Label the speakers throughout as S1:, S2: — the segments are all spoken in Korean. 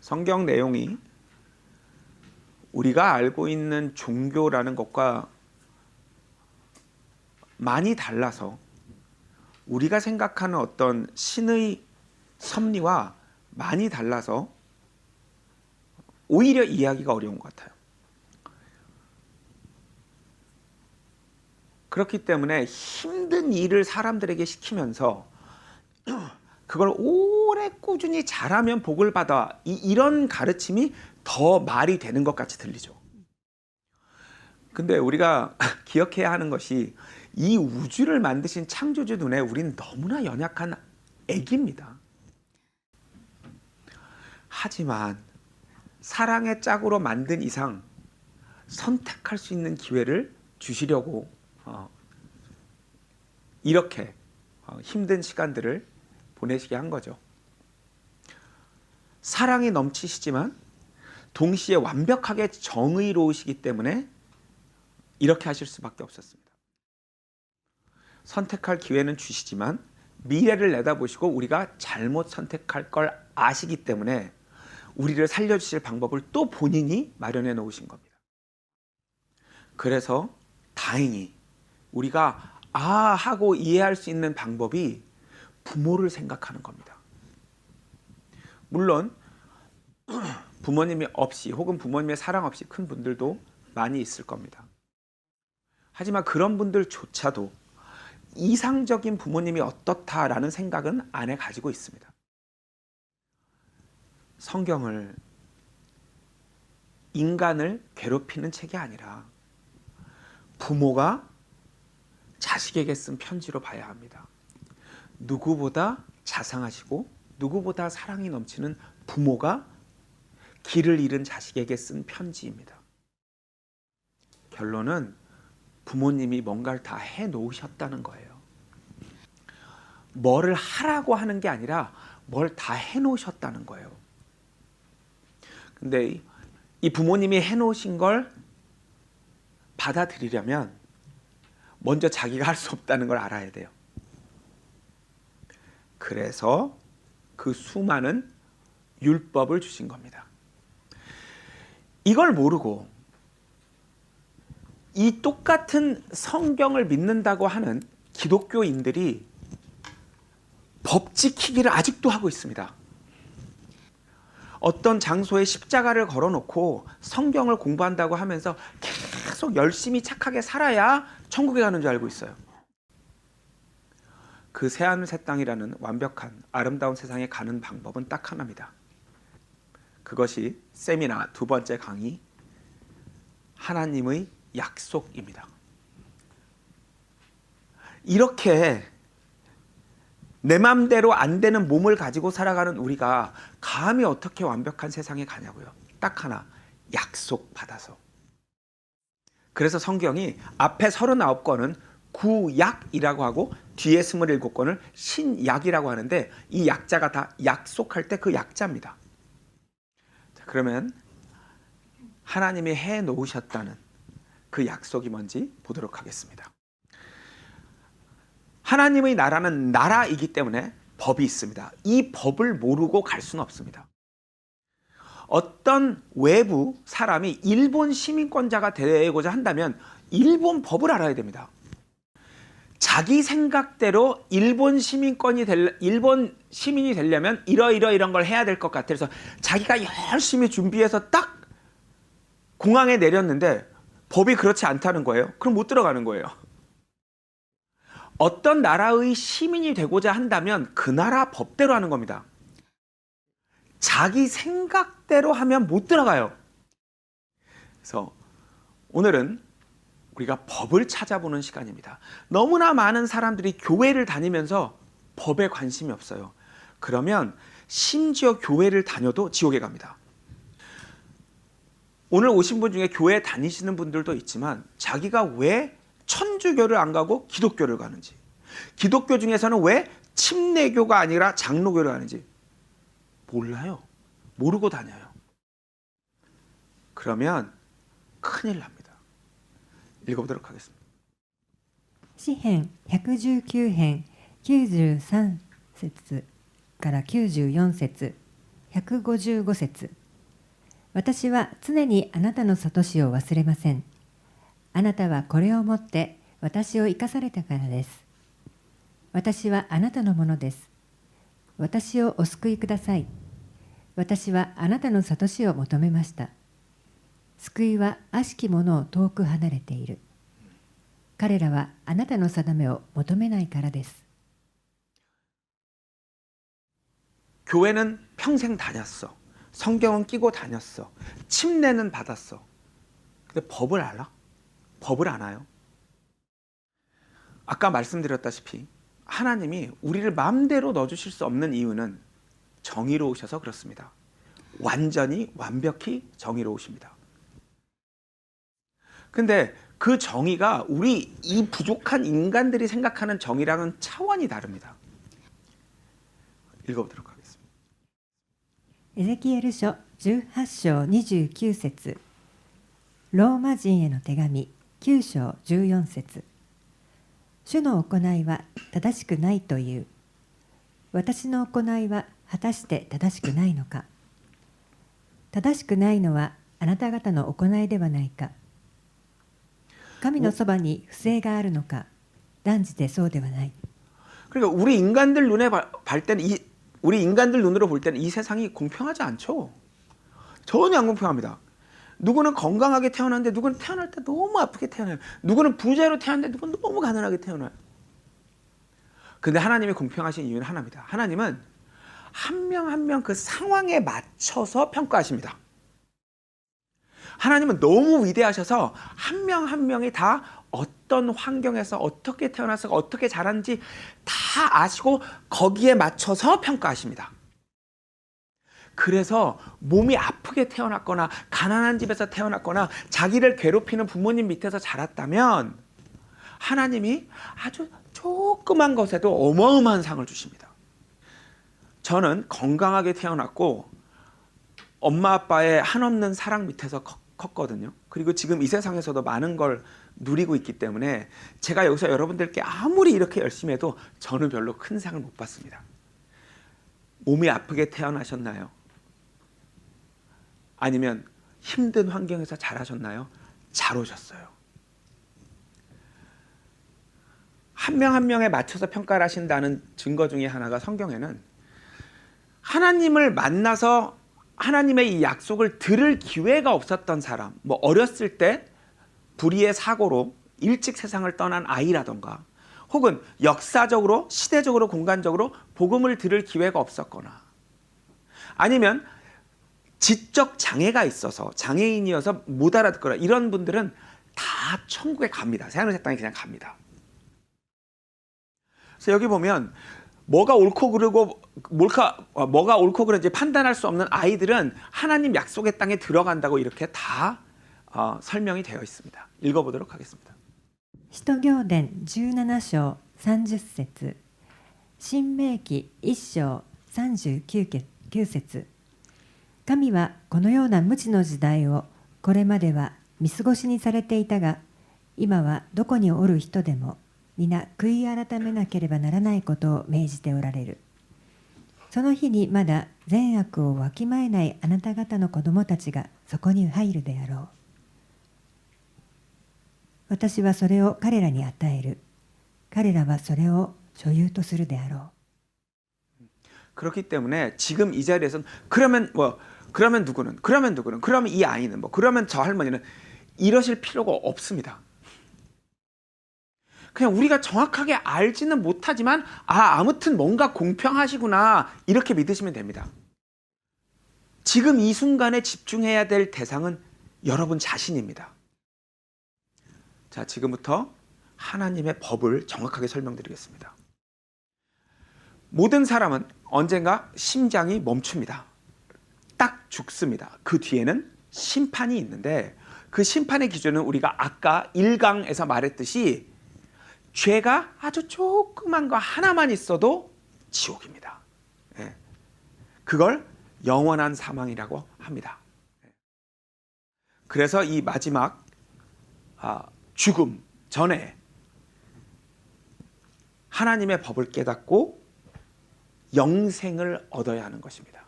S1: 성경 내용이 우리가 알고 있는 종교라는 것과 많이 달라서 우리가 생각하는 어떤 신의 섭리와 많이 달라서 오히려 이해하기가 어려운 것 같아요. 그렇기 때문에 힘든 일을 사람들에게 시키면서 그걸 오래 꾸준히 잘하면 복을 받아, 이런 가르침이 더 말이 되는 것 같이 들리죠. 근데 우리가 기억해야 하는 것이 이 우주를 만드신 창조주 눈에 우리는 너무나 연약한 애기입니다. 하지만 사랑의 짝으로 만든 이상 선택할 수 있는 기회를 주시려고 이렇게 힘든 시간들을 보내시게 한 거죠. 사랑이 넘치시지만 동시에 완벽하게 정의로우시기 때문에 이렇게 하실 수밖에 없었습니다. 선택할 기회는 주시지만 미래를 내다보시고 우리가 잘못 선택할 걸 아시기 때문에 우리를 살려주실 방법을 또 본인이 마련해 놓으신 겁니다. 그래서 다행히 우리가 하고 이해할 수 있는 방법이 부모를 생각하는 겁니다. 물론 부모님이 없이 혹은 부모님의 사랑 없이 큰 분들도 많이 있을 겁니다. 하지만 그런 분들조차도 이상적인 부모님이 어떻다라는 생각은 안에 가지고 있습니다. 성경을 인간을 괴롭히는 책이 아니라 부모가 자식에게 쓴 편지로 봐야 합니다. 누구보다 자상하시고 누구보다 사랑이 넘치는 부모가 길을 잃은 자식에게 쓴 편지입니다. 결론은 부모님이 뭔가를 다 해놓으셨다는 거예요. 뭐를 하라고 하는 게 아니라 뭘 다 해놓으셨다는 거예요. 근데 이 부모님이 해놓으신 걸 받아들이려면 먼저 자기가 할 수 없다는 걸 알아야 돼요. 그래서 그 수많은 율법을 주신 겁니다. 이걸 모르고 이 똑같은 성경을 믿는다고 하는 기독교인들이 법 지키기를 아직도 하고 있습니다. 어떤 장소에 십자가를 걸어놓고 성경을 공부한다고 하면서 계속 열심히 착하게 살아야 천국에 가는 줄 알고 있어요. 그 새하늘 새 땅이라는 완벽한 아름다운 세상에 가는 방법은 딱 하나입니다. 그것이 세미나 두 번째 강의, 하나님의 약속입니다. 이렇게 내 맘대로 안 되는 몸을 가지고 살아가는 우리가 감히 어떻게 완벽한 세상에 가냐고요. 딱 하나, 약속 받아서. 그래서 성경이 앞에 39권은 구약이라고 하고 뒤에 27권을 신약이라고 하는데 이 약자가 다 약속할 때 그 약자입니다. 자, 그러면 하나님이 해놓으셨다는 그 약속이 뭔지 보도록 하겠습니다. 하나님의 나라는 나라이기 때문에 법이 있습니다. 이 법을 모르고 갈 수는 없습니다. 어떤 외부 사람이 일본 시민권자가 되고자 한다면 일본 법을 알아야 됩니다. 자기 생각대로 일본 시민이 되려면 이런 걸 해야 될 것 같아. 그래서 자기가 열심히 준비해서 딱 공항에 내렸는데 법이 그렇지 않다는 거예요. 그럼 못 들어가는 거예요. 어떤 나라의 시민이 되고자 한다면 그 나라 법대로 하는 겁니다. 자기 생각대로 하면 못 들어가요. 그래서 오늘은 우리가 법을 찾아보는 시간입니다. 너무나 많은 사람들이 교회를 다니면서 법에 관심이 없어요. 그러면 심지어 교회를 다녀도 지옥에 갑니다. 오늘 오신 분 중에 교회 다니시는 분들도 있지만 자기가 왜 천주교를 안 가고 기독교를 가는지, 기독교 중에서는 왜 침례교가 아니라 장로교를 가는지 몰라요. 모르고 다녀요. 그러면 큰일 납니다. 읽어보도록 하겠습니다.
S2: 詩編119編93節から94節155節。私は常にあなたの諭しを忘れません。あなたはこれをもって私を生かされたからです。私はあなたのものです。私をお救いください。私はあなたの諭しを求めました。救いは悪しき者を遠く離れている。彼らはあなたの定めを求めないからです。
S1: 교회는 평생 다녔어. 성경은 끼고 다녔어. 침례는 받았어. 근데 법을 알아? 법을 아나요? 아까 말씀드렸다시피 하나님이 우리를 마음대로 넣어주실 수 없는 이유는 정의로우셔서 그렇습니다. 완전히 완벽히 정의로우십니다. 근데 그 정의가 우리 이 부족한 인간들이 생각하는 정의랑은 차원이 다릅니다. 읽어보도록 하겠습니다.
S2: エゼキエル書18章29節。ローマ人への手紙9章14節。主の行いは正しくないという。私の行いは果たして正しくないのか。正しくないのはあなた方の行いではないか。神のそばに不正があるのか。断じてそうではない。
S1: 그러니까 우리 인간들 눈에 볼 때는 우리 인간들 눈으로 볼 때는 이 세상이 공평하지 않죠. 전혀 안 공평합니다. 누구는 건강하게 태어났는데 누구는 태어날 때 너무 아프게 태어나요. 누구는 부자로 태어났는데 누구는 너무 가난하게 태어나요. 근데 하나님이 공평하신 이유는 하나입니다. 하나님은 한 명 한 명 그 상황에 맞춰서 평가하십니다. 하나님은 너무 위대하셔서 한 명 한 명이 다 어떤 환경에서 어떻게 태어나서 어떻게 자란지 다 아시고 거기에 맞춰서 평가하십니다. 그래서 몸이 아프게 태어났거나 가난한 집에서 태어났거나 자기를 괴롭히는 부모님 밑에서 자랐다면 하나님이 아주 조그만 것에도 어마어마한 상을 주십니다. 저는 건강하게 태어났고 엄마 아빠의 한없는 사랑 밑에서 컸거든요. 그리고 지금 이 세상에서도 많은 걸 누리고 있기 때문에 제가 여기서 여러분들께 아무리 이렇게 열심히 해도 저는 별로 큰 상을 못 받습니다. 몸이 아프게 태어나셨나요? 아니면 힘든 환경에서 자라셨나요? 잘 오셨어요. 한 명 한 명에 맞춰서 평가를 하신다는 증거 중에 하나가 성경에는 하나님을 만나서 하나님의 이 약속을 들을 기회가 없었던 사람, 뭐 어렸을 때 불의의 사고로 일찍 세상을 떠난 아이라던가 혹은 역사적으로 시대적으로 공간적으로 복음을 들을 기회가 없었거나 아니면 지적 장애가 있어서 장애인이어서 못 알아듣거나 이런 분들은 다 천국에 갑니다. 새하늘 새 땅에 그냥 갑니다. 그래서 여기 보면 뭐가 옳고 그르고 뭐가 옳고 그른지 판단할 수 없는 아이들은 하나님 약속의 땅에 들어간다고 이렇게 다 설명이 되어 있습니다. 읽어보도록 하겠습니다.
S2: 使徒行伝17章30節。新明記1章39節。神はこのような無知の時代をこれまでは見過ごしにされていたが、今はどこにおる人でも皆悔い改めなければならないことを命じておられる。その日にまだ善悪をわきまえないあなた方の子供たちがそこに入るであろう。私はそれを彼らに与える。彼らはそれを所有とするであろう。
S1: 그렇기 때문에 지금 이 자리에서는 그러면 누구는 그러면 이 아이는 그러면 저 할머니는 이러실 필요가 없습니다. 그냥 우리가 정확하게 알지는 못하지만 아무튼 뭔가 공평하시구나 이렇게 믿으시면 됩니다. 지금 이 순간에 집중해야 될 대상은 여러분 자신입니다. 자, 지금부터 하나님의 법을 정확하게 설명드리겠습니다. 모든 사람은 언젠가 심장이 멈춥니다. 딱 죽습니다. 그 뒤에는 심판이 있는데 그 심판의 기준은 우리가 아까 1강에서 말했듯이 죄가 아주 조그만 거 하나만 있어도 지옥입니다. 예. 그걸 영원한 사망이라고 합니다. 그래서 이 마지막 죽음 전에 하나님의 법을 깨닫고 영생을 얻어야 하는 것입니다.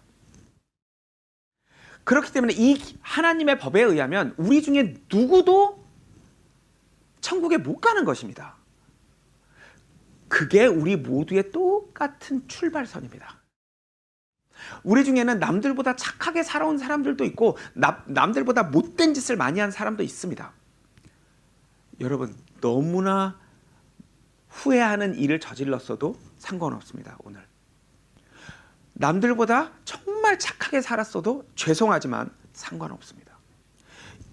S1: 그렇기 때문에 이 하나님의 법에 의하면 우리 중에 누구도 천국에 못 가는 것입니다. 그게 우리 모두의 똑같은 출발선입니다. 우리 중에는 남들보다 착하게 살아온 사람들도 있고 남들보다 못된 짓을 많이 한 사람도 있습니다. 여러분, 너무나 후회하는 일을 저질렀어도 상관없습니다. 오늘 남들보다 정말 착하게 살았어도 죄송하지만 상관없습니다.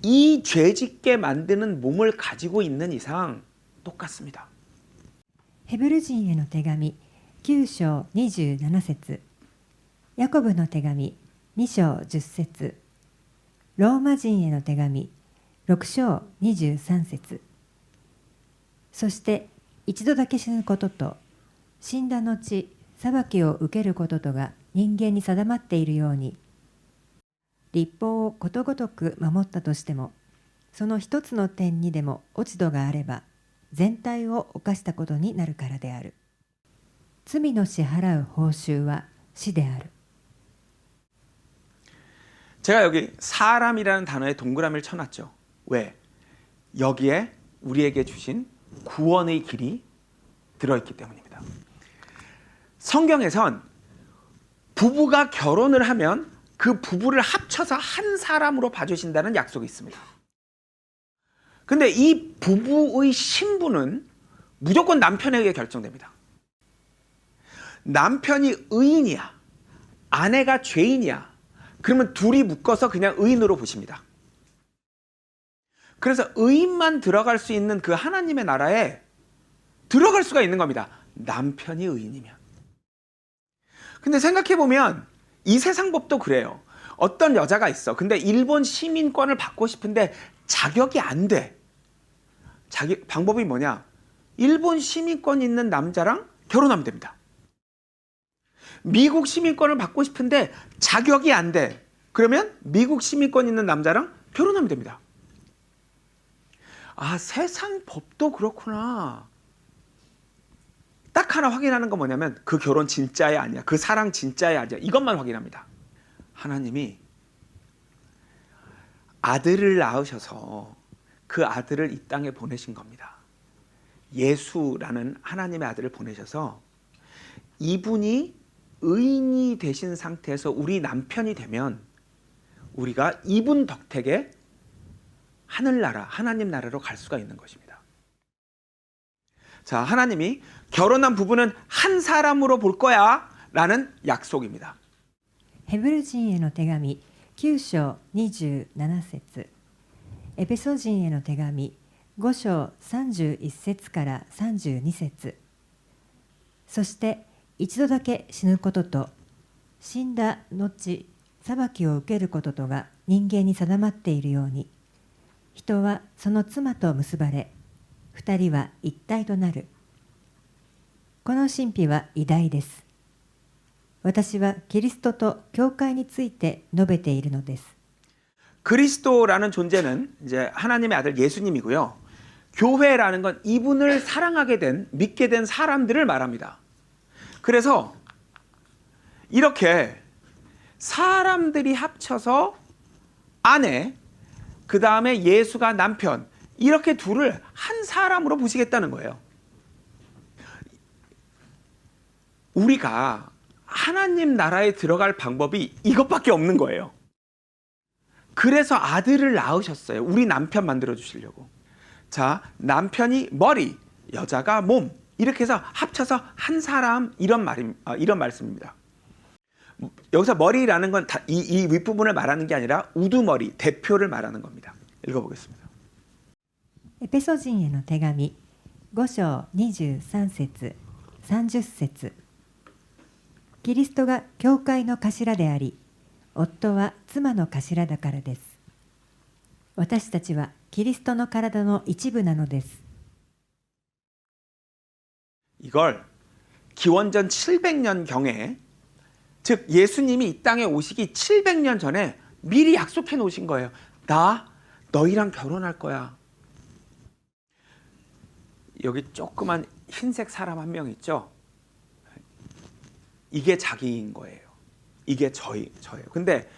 S1: 이 죄짓게 만드는 몸을 가지고 있는 이상 똑같습니다.
S2: ヘブル人への手紙9章27節、ヤコブの手紙2章10節、ローマ人への手紙6章23節。そして一度だけ死ぬことと死んだ後裁きを受けることとが人間に定まっているように、律法をことごとく守ったとしてもその一つの点にでも落ち度があれば全体を犯したことになるからである。罪の支払う報酬は死である。
S1: 제가 여기 사람이라는 단어에 동그라미를 쳐놨죠. 왜? 여기에 우리에게 주신 구원의 길이 들어있기 때문입니다. 성경에선 부부가 결혼을 하면 그 부부를 합쳐서 한 사람으로 봐주신다는 약속이 있습니다. 근데 이 부부의 신분은 무조건 남편에게 결정됩니다. 남편이 의인이야, 아내가 죄인이야, 그러면 둘이 묶어서 그냥 의인으로 보십니다. 그래서 의인만 들어갈 수 있는 그 하나님의 나라에 들어갈 수가 있는 겁니다. 남편이 의인이면. 근데 생각해보면 이 세상 법도 그래요. 어떤 여자가 있어. 근데 일본 시민권을 받고 싶은데 자격이 안 돼. 방법이 뭐냐? 일본 시민권 있는 남자랑 결혼하면 됩니다. 미국 시민권을 받고 싶은데 자격이 안 돼. 그러면 미국 시민권 있는 남자랑 결혼하면 됩니다. 아, 세상 법도 그렇구나. 딱 하나 확인하는 건 뭐냐면 그 결혼 진짜야 아니야, 그 사랑 진짜야 아니야, 이것만 확인합니다. 하나님이 아들을 낳으셔서 그 아들을 이 땅에 보내신 겁니다. 예수라는 하나님의 아들을 보내셔서 이분이 의인이 되신 상태에서 우리 남편이 되면 우리가 이분 덕택에 하늘나라, 하나님 나라로 갈 수가 있는 것입니다. 자, 하나님이 결혼한 부부는 한 사람으로 볼 거야 라는 약속입니다.
S2: ヘブル人への手紙9章27節、エペソ人への手紙5章31節から32節。そして一度だけ死ぬことと死んだ後裁きを受けることとが人間に定まっているように、人はその妻と結ばれ二人は一体となる。この神秘は偉大です。私はキリストと教会について述べているのです。
S1: 그리스도라는 존재는 이제 하나님의 아들 예수님이고요. 교회라는 건 이분을 사랑하게 된, 믿게 된 사람들을 말합니다. 그래서 이렇게 사람들이 합쳐서 아내, 그 다음에 예수가 남편, 이렇게 둘을 한 사람으로 보시겠다는 거예요. 우리가 하나님 나라에 들어갈 방법이 이것밖에 없는 거예요. 그래서 아들을 낳으셨어요. 우리 남편 만들어 주시려고. 자, 남편이 머리, 여자가 몸, 이렇게 해서 합쳐서 한 사람, 이런 말씀입니다. 여기서 머리라는 건 이 윗부분을 말하는 게 아니라 우두머리, 대표를 말하는 겁니다. 읽어보겠습니다.
S2: エペソ人への手紙5章23節30節。キリストが教会の頭であり、夫は妻の頭だからです。私たちはキリストの体の一部なのです。
S1: 이걸 기원전 700년 경에, 즉 예수님이 이 땅에 오시기 700년 전에 미리 약속해 놓으신 거예요. 나 너희랑 결혼할 거야. 여기 조그만 흰색 사람 한 명 있죠? 이게 자기인 거예요. 이게 저예요. 근데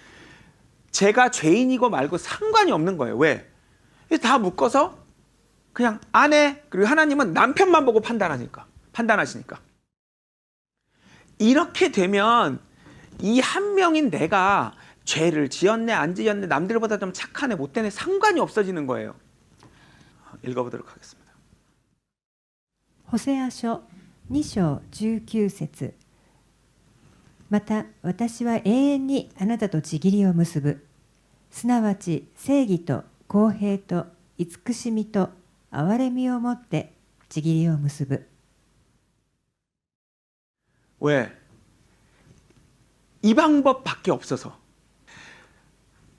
S1: 제가 죄인이고 말고 상관이 없는 거예요. 왜? 다 묶어서 그냥 아내 그리고 하나님은 남편만 보고 판단하시니까. 이렇게 되면 이 한 명인 내가 죄를 지었네 안 지었네 남들보다 좀 착하네 못되네 상관이 없어지는 거예요. 읽어보도록 하겠습니다.
S2: ホセア書2章19節また私は永遠にあなたと契りを結ぶ。すなわち正義と公平と慈しみと憐れみをもって契りを結ぶ。
S1: 왜? 이 방법밖에 없어서.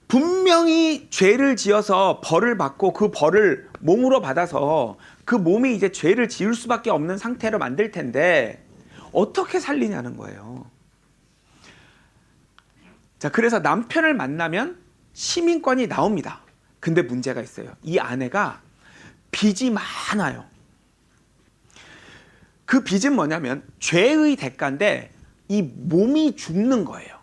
S1: 분명히 죄를 지어서 벌을 받고 그 벌을 몸으로 받아서 그 몸이 이제 죄를 지을 수밖에 없는 상태로 만들 텐데 어떻게 살리냐는 거예요. 자, 그래서 남편을 만나면 시민권이 나옵니다. 근데 문제가 있어요. 이 아내가 빚이 많아요. 그 빚은 뭐냐면 죄의 대가인데 이 몸이 죽는 거예요.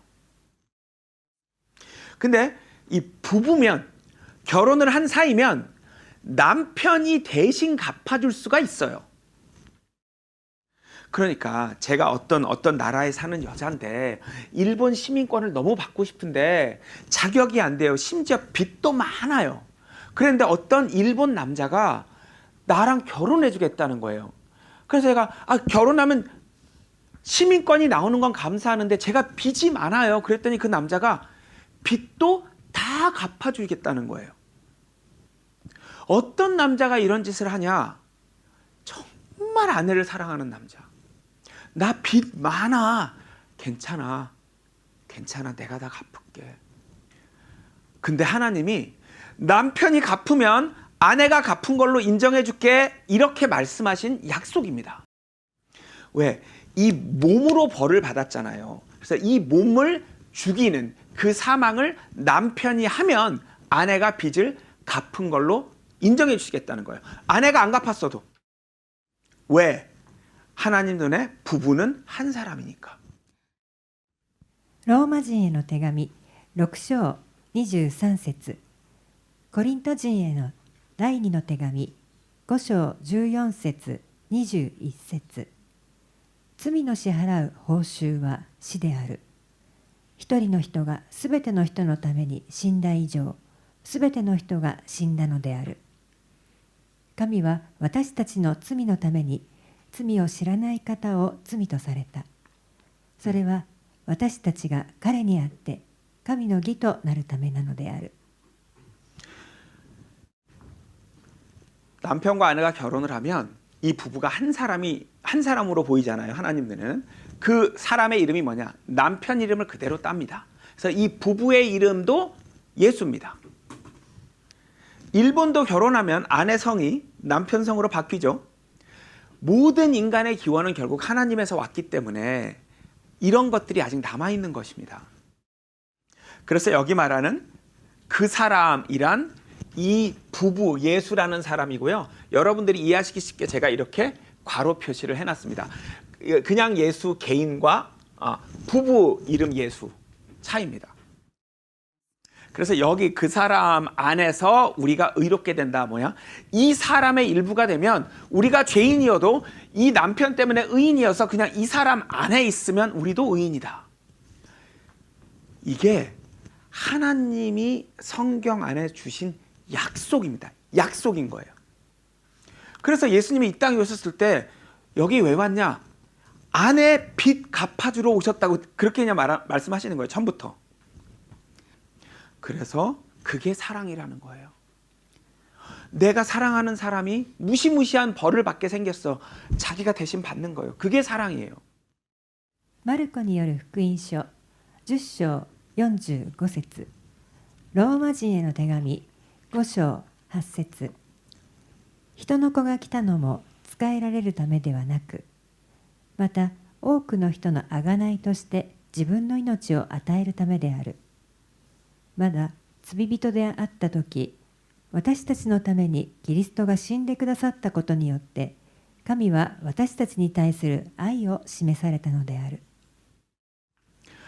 S1: 근데 이 부부면 결혼을 한 사이면 남편이 대신 갚아줄 수가 있어요. 그러니까 제가 어떤 나라에 사는 여자인데 일본 시민권을 너무 받고 싶은데 자격이 안 돼요. 심지어 빚도 많아요. 그런데 어떤 일본 남자가 나랑 결혼해 주겠다는 거예요. 그래서 제가 결혼하면 시민권이 나오는 건 감사하는데 제가 빚이 많아요. 그랬더니 그 남자가 빚도 다 갚아주겠다는 거예요. 어떤 남자가 이런 짓을 하냐? 정말 아내를 사랑하는 남자. 나 빚 많아. 괜찮아. 내가 다 갚을게. 근데 하나님이 남편이 갚으면 아내가 갚은 걸로 인정해 줄게 이렇게 말씀하신 약속입니다. 왜? 이 몸으로 벌을 받았잖아요. 그래서 이 몸을 죽이는 그 사망을 남편이 하면 아내가 빚을 갚은 걸로 인정해 주시겠다는 거예요. 아내가 안 갚았어도. 왜? 하나님 눈에 부부는 한 사람이니까.
S2: ローマ人への手紙6章23節コリント人への第2の手紙5章14節21節罪の支払う報酬は死である。一人の人がすべての人のために死んだ以上、すべての人が死んだのである。神は私たちの罪のために罪を知らない方を罪とされた。それは私たちが彼にあって神の義となるためなのである。
S1: 남편과 아내가 결혼을 하면 이 부부가 한 사람으로 보이잖아요. 하나님 눈에는. 그 사람의 이름이 뭐냐? 남편 이름을 그대로 땁니다. 그래서 이 부부의 이름도 예수입니다. 일본도 결혼하면 아내 성이 남편 성으로 바뀌죠. 모든 인간의 기원은 결국 하나님에서 왔기 때문에 이런 것들이 아직 남아있는 것입니다. 그래서 여기 말하는 그 사람이란 이 부부 예수라는 사람이고요. 여러분들이 이해하시기 쉽게 제가 이렇게 괄호 표시를 해놨습니다. 그냥 예수 개인과 부부 이름 예수 차이입니다. 그래서 여기 그 사람 안에서 우리가 의롭게 된다 뭐야? 이 사람의 일부가 되면 우리가 죄인이어도 이 남편 때문에 의인이어서 그냥 이 사람 안에 있으면 우리도 의인이다. 이게 하나님이 성경 안에 주신 약속입니다. 약속인 거예요. 그래서 예수님이 이 땅에 오셨을 때 여기 왜 왔냐? 아내 빚 갚아주러 오셨다고 그렇게 그냥 말씀하시는 거예요. 처음부터. 그래서 그게 사랑이라는 거예요. 내가 사랑하는 사람이 무시무시한 벌을 받게 생겼어. 자기가 대신 받는 거예요. 그게 사랑이에요.
S2: マルコによる福音書10章45節ローマ人への手紙5章8節人の子が来たのも仕えられるためではなく、また多くの人の贖いとして自分の命を与えるためである。まだ罪人であった時、私たちのためにキリストが死んでくださったことによって、神は私たちに対する愛を示されたのである。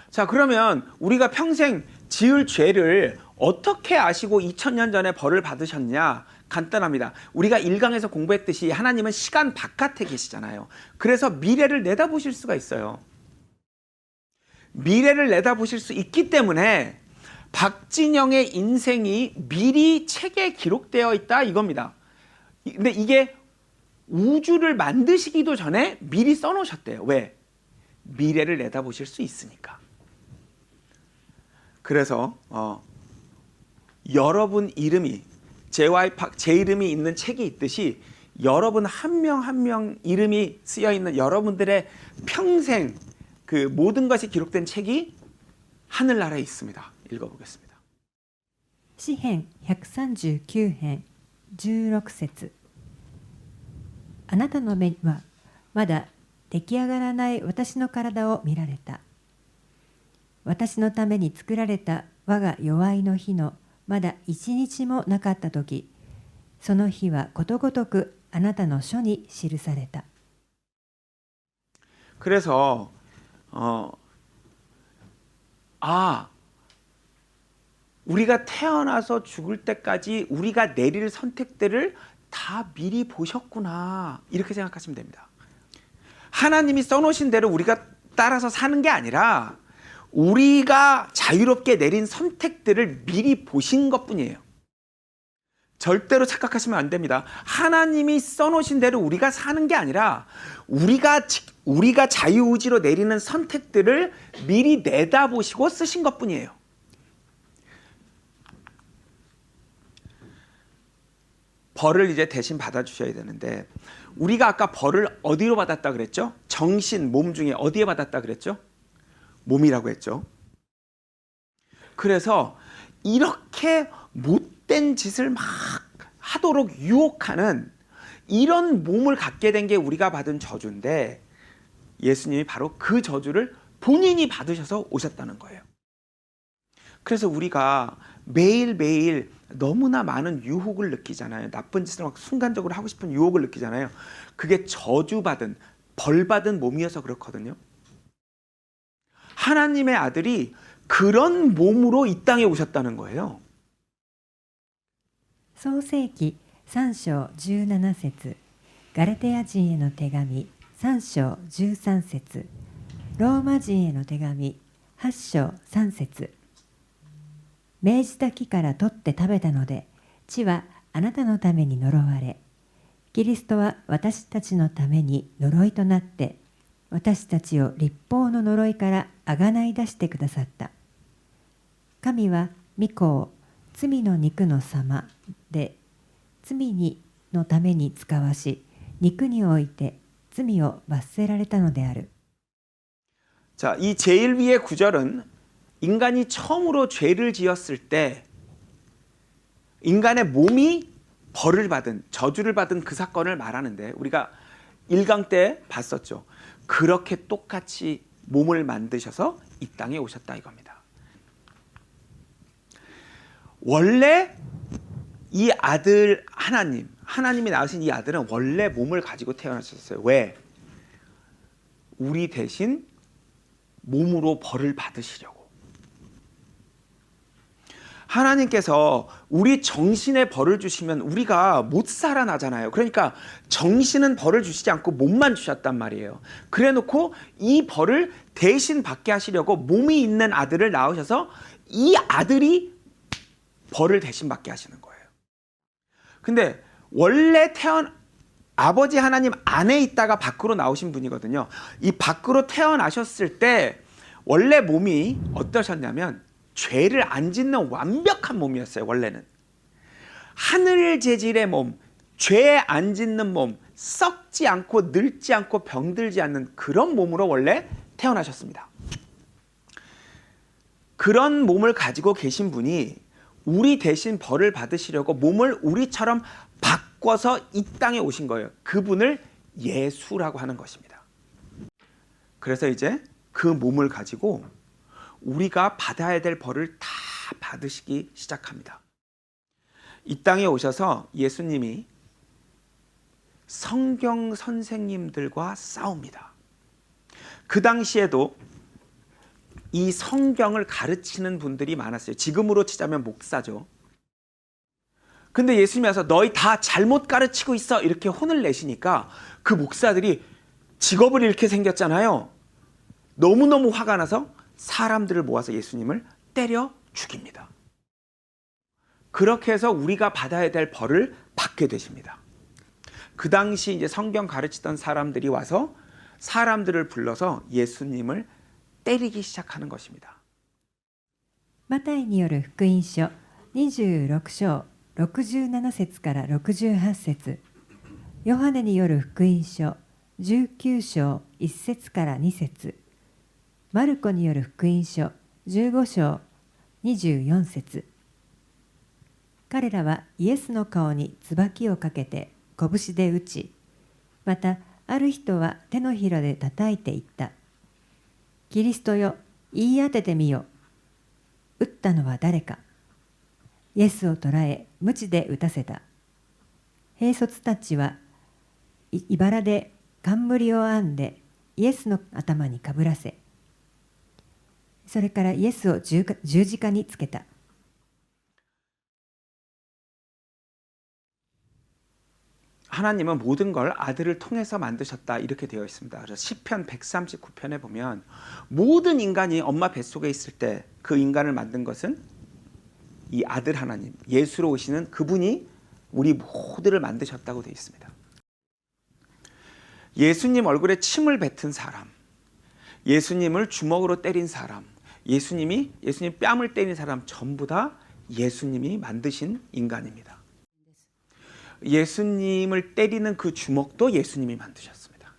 S1: 자, 그러면 우리가 평생 지을 죄를 어떻게 아시고 2000년 전에 벌을 받으셨냐? 간단합니다. 우리가 1강에서 공부했듯이 하나님은 시간 바깥에 계시잖아요. 그래서 미래를 내다보실 수가 있어요. 미래를 내다보실 수 있기 때문에 박진영의 인생이 미리 책에 기록되어 있다 이겁니다. 근데 이게 우주를 만드시기도 전에 미리 써놓으셨대요. 왜? 미래를 내다보실 수 있으니까. 그래서 여러분 이름이 제 이름이 있는 책이 있듯이 여러분 한 명 한 명 이름이 쓰여 있는 여러분들의 평생 그 모든 것이 기록된 책이 하늘나라에 있습니다. 읽어보겠습니다.
S2: 詩編139編16節あなたの目はまだ出来上がらない私の体を見られた。私のために作られた我が弱いの日のまだ一日もなかったとき、その日はことごとくあなたの書に記された。
S1: 그래서 우리가 태어나서 죽을 때까지 우리가 내릴 선택들을 다 미리 보셨구나 이렇게 생각하시면 됩니다. 하나님이 써놓으신 대로 우리가 따라서 사는 게 아니라 우리가 자유롭게 내린 선택들을 미리 보신 것뿐이에요. 절대로 착각하시면 안 됩니다. 하나님이 써놓으신 대로 우리가 사는 게 아니라 우리가 자유의지로 내리는 선택들을 미리 내다보시고 쓰신 것뿐이에요. 벌을 이제 대신 받아주셔야 되는데 우리가 아까 벌을 어디로 받았다 그랬죠? 정신, 몸 중에 어디에 받았다 그랬죠? 몸이라고 했죠. 그래서 이렇게 못된 짓을 막 하도록 유혹하는 이런 몸을 갖게 된 게 우리가 받은 저주인데 예수님이 바로 그 저주를 본인이 받으셔서 오셨다는 거예요. 그래서 우리가 매일매일 너무나 많은 유혹을 느끼잖아요. 나쁜 짓을 막 순간적으로 하고 싶은 유혹을 느끼잖아요. 그게 저주받은 벌받은 몸이어서 그렇거든요. 하나님의 아들이 그런 몸으로 이 땅에 오셨다는 거예요.
S2: 創世記3章17節ガラテヤ人への手紙3章13節ローマ人への手紙8章3節命じた木から取って食べたので地はあなたのために呪われキリストは私たちのために呪いとなって私たちを立法の呪いからあがない出してくださった。神は御子を罪の肉の様で罪のために使わし肉において罪を罰せられたのである。
S1: 자, 이 제일 위의 구절은 인간이 처음으로 죄를 지었을 때 인간의 몸이 벌을 받은 저주를 받은 그 사건을 말하는데 우리가 1강 때 봤었죠. 그렇게 똑같이 몸을 만드셔서 이 땅에 오셨다 이겁니다. 원래 이 아들 하나님이 낳으신 이 아들은 원래 몸을 가지고 태어나셨어요. 왜? 우리 대신 몸으로 벌을 받으시려고. 하나님께서 우리 정신에 벌을 주시면 우리가 못 살아나잖아요. 그러니까 정신은 벌을 주시지 않고 몸만 주셨단 말이에요. 그래놓고 이 벌을 대신 받게 하시려고 몸이 있는 아들을 낳으셔서 이 아들이 벌을 대신 받게 하시는 거예요. 근데 원래 아버지 하나님 안에 있다가 밖으로 나오신 분이거든요. 이 밖으로 태어나셨을 때 원래 몸이 어떠셨냐면 죄를 안 짓는 완벽한 몸이었어요. 원래는 하늘 재질의 몸, 죄 안 짓는 몸, 썩지 않고 늙지 않고 병들지 않는 그런 몸으로 원래 태어나셨습니다. 그런 몸을 가지고 계신 분이 우리 대신 벌을 받으시려고 몸을 우리처럼 바꿔서 이 땅에 오신 거예요. 그분을 예수라고 하는 것입니다. 그래서 이제 그 몸을 가지고 우리가 받아야 될 벌을 다 받으시기 시작합니다. 이 땅에 오셔서 예수님이 성경 선생님들과 싸웁니다. 그 당시에도 이 성경을 가르치는 분들이 많았어요. 지금으로 치자면 목사죠. 근데 예수님이 와서 너희 다 잘못 가르치고 있어 이렇게 혼을 내시니까 그 목사들이 직업을 잃게 생겼잖아요. 너무너무 화가 나서 사람들을 모아서 예수님을 때려 죽입니다. 그렇게 해서 우리가 받아야 될 벌을 받게 되십니다. 그 당시 이제 성경 가르치던 사람들이 와서 사람들을 불러서 예수님을 때리기 시작하는 것입니다.
S2: マタイによる福音書26章67節から68節、ヨハネによる福音書19章1節から2節、マルコによる福音書15章24節。彼らはイエスの顔に椿をかけて拳で打ち、またある人は手のひらで叩いていった。キリストよ、言い当ててみよ。打ったのは誰か。イエスを捕らえ、鞭で打たせた。兵卒たちはいばらで冠を編んでイエスの頭にかぶらせ、それからイエスを十字架につけた。
S1: 하나님은 모든 걸 아들을 통해서 만드셨다 이렇게 되어 있습니다. 그래서 시편 139편에 보면 모든 인간이 엄마 뱃속에 있을 때 그 인간을 만든 것은 이 아들 하나님, 예수로 오시는 그분이 우리 모두를 만드셨다고 되어 있습니다. 예수님 얼굴에 침을 뱉은 사람, 예수님을 주먹으로 때린 사람, 예수님 뺨을 때린 사람 전부 다 예수님이 만드신 인간입니다. 예수님을 때리는 그 주먹도 예수님이 만드셨습니다.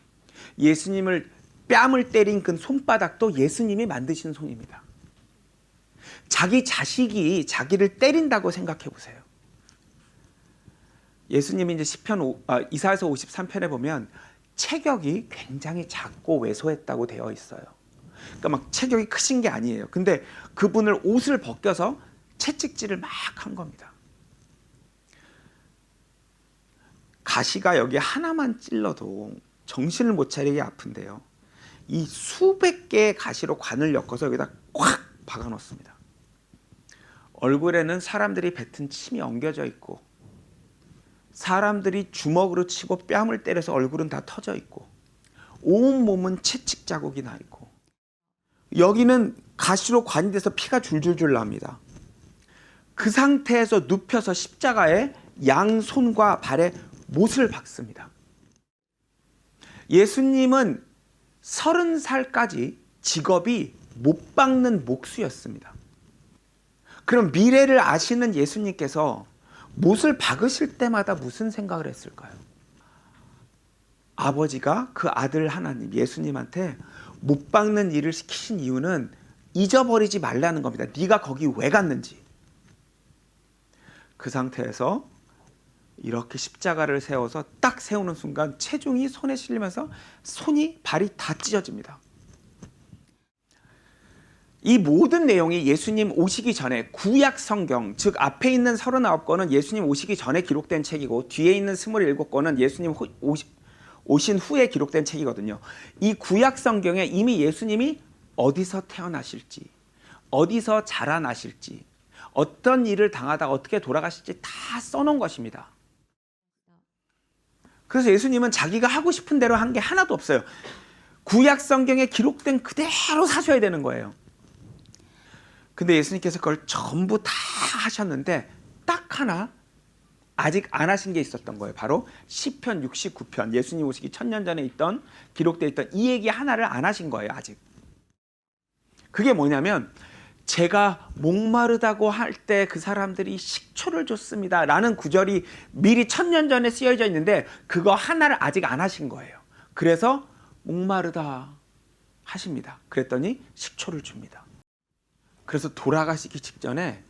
S1: 예수님을 뺨을 때린 그 손바닥도 예수님이 만드신 손입니다. 자기 자식이 자기를 때린다고 생각해 보세요. 예수님이 이제 이사야서 53편에 보면 체격이 굉장히 작고 왜소했다고 되어 있어요. 그러니까 막 체격이 크신 게 아니에요. 근데 그분을 옷을 벗겨서 채찍질을 막 한 겁니다. 가시가 여기 하나만 찔러도 정신을 못 차리게 아픈데요. 이 수백 개의 가시로 관을 엮어서 여기다 꽉 박아 놓습니다. 얼굴에는 사람들이 뱉은 침이 엉겨져 있고 사람들이 주먹으로 치고 뺨을 때려서 얼굴은 다 터져 있고 온 몸은 채찍 자국이 나 있고 여기는 가시로 관이 돼서 피가 줄줄줄 납니다. 그 상태에서 눕혀서 십자가에 양손과 발에 못을 박습니다. 예수님은 30살까지 직업이 못 박는 목수였습니다. 그럼 미래를 아시는 예수님께서 못을 박으실 때마다 무슨 생각을 했을까요? 아버지가 그 아들 하나님 예수님한테 못 박는 일을 시키신 이유는 잊어버리지 말라는 겁니다. 네가 거기 왜 갔는지. 그 상태에서 이렇게 십자가를 세워서 딱 세우는 순간 체중이 손에 실리면서 발이 다 찢어집니다. 이 모든 내용이 예수님 오시기 전에 구약 성경, 즉 앞에 있는 39권은 예수님 오시기 전에 기록된 책이고 뒤에 있는 27권은 예수님 오신 후에 기록된 책이거든요. 이 구약 성경에 이미 예수님이 어디서 태어나실지, 어디서 자라나실지, 어떤 일을 당하다가 어떻게 돌아가실지 다 써놓은 것입니다. 그래서 예수님은 자기가 하고 싶은 대로 한 게 하나도 없어요. 구약 성경에 기록된 그대로 사셔야 되는 거예요. 근데 예수님께서 그걸 전부 다 하셨는데 딱 하나 아직 안 하신 게 있었던 거예요. 바로 시편 69편, 예수님 오시기 1000년 전에 기록되어 있던 이 얘기 하나를 안 하신 거예요. 아직. 그게 뭐냐면 제가 목마르다고 할 때 그 사람들이 식초를 줬습니다 라는 구절이 미리 1000년 전에 쓰여져 있는데 그거 하나를 아직 안 하신 거예요. 그래서 목마르다 하십니다. 그랬더니 식초를 줍니다. 그래서 돌아가시기 직전에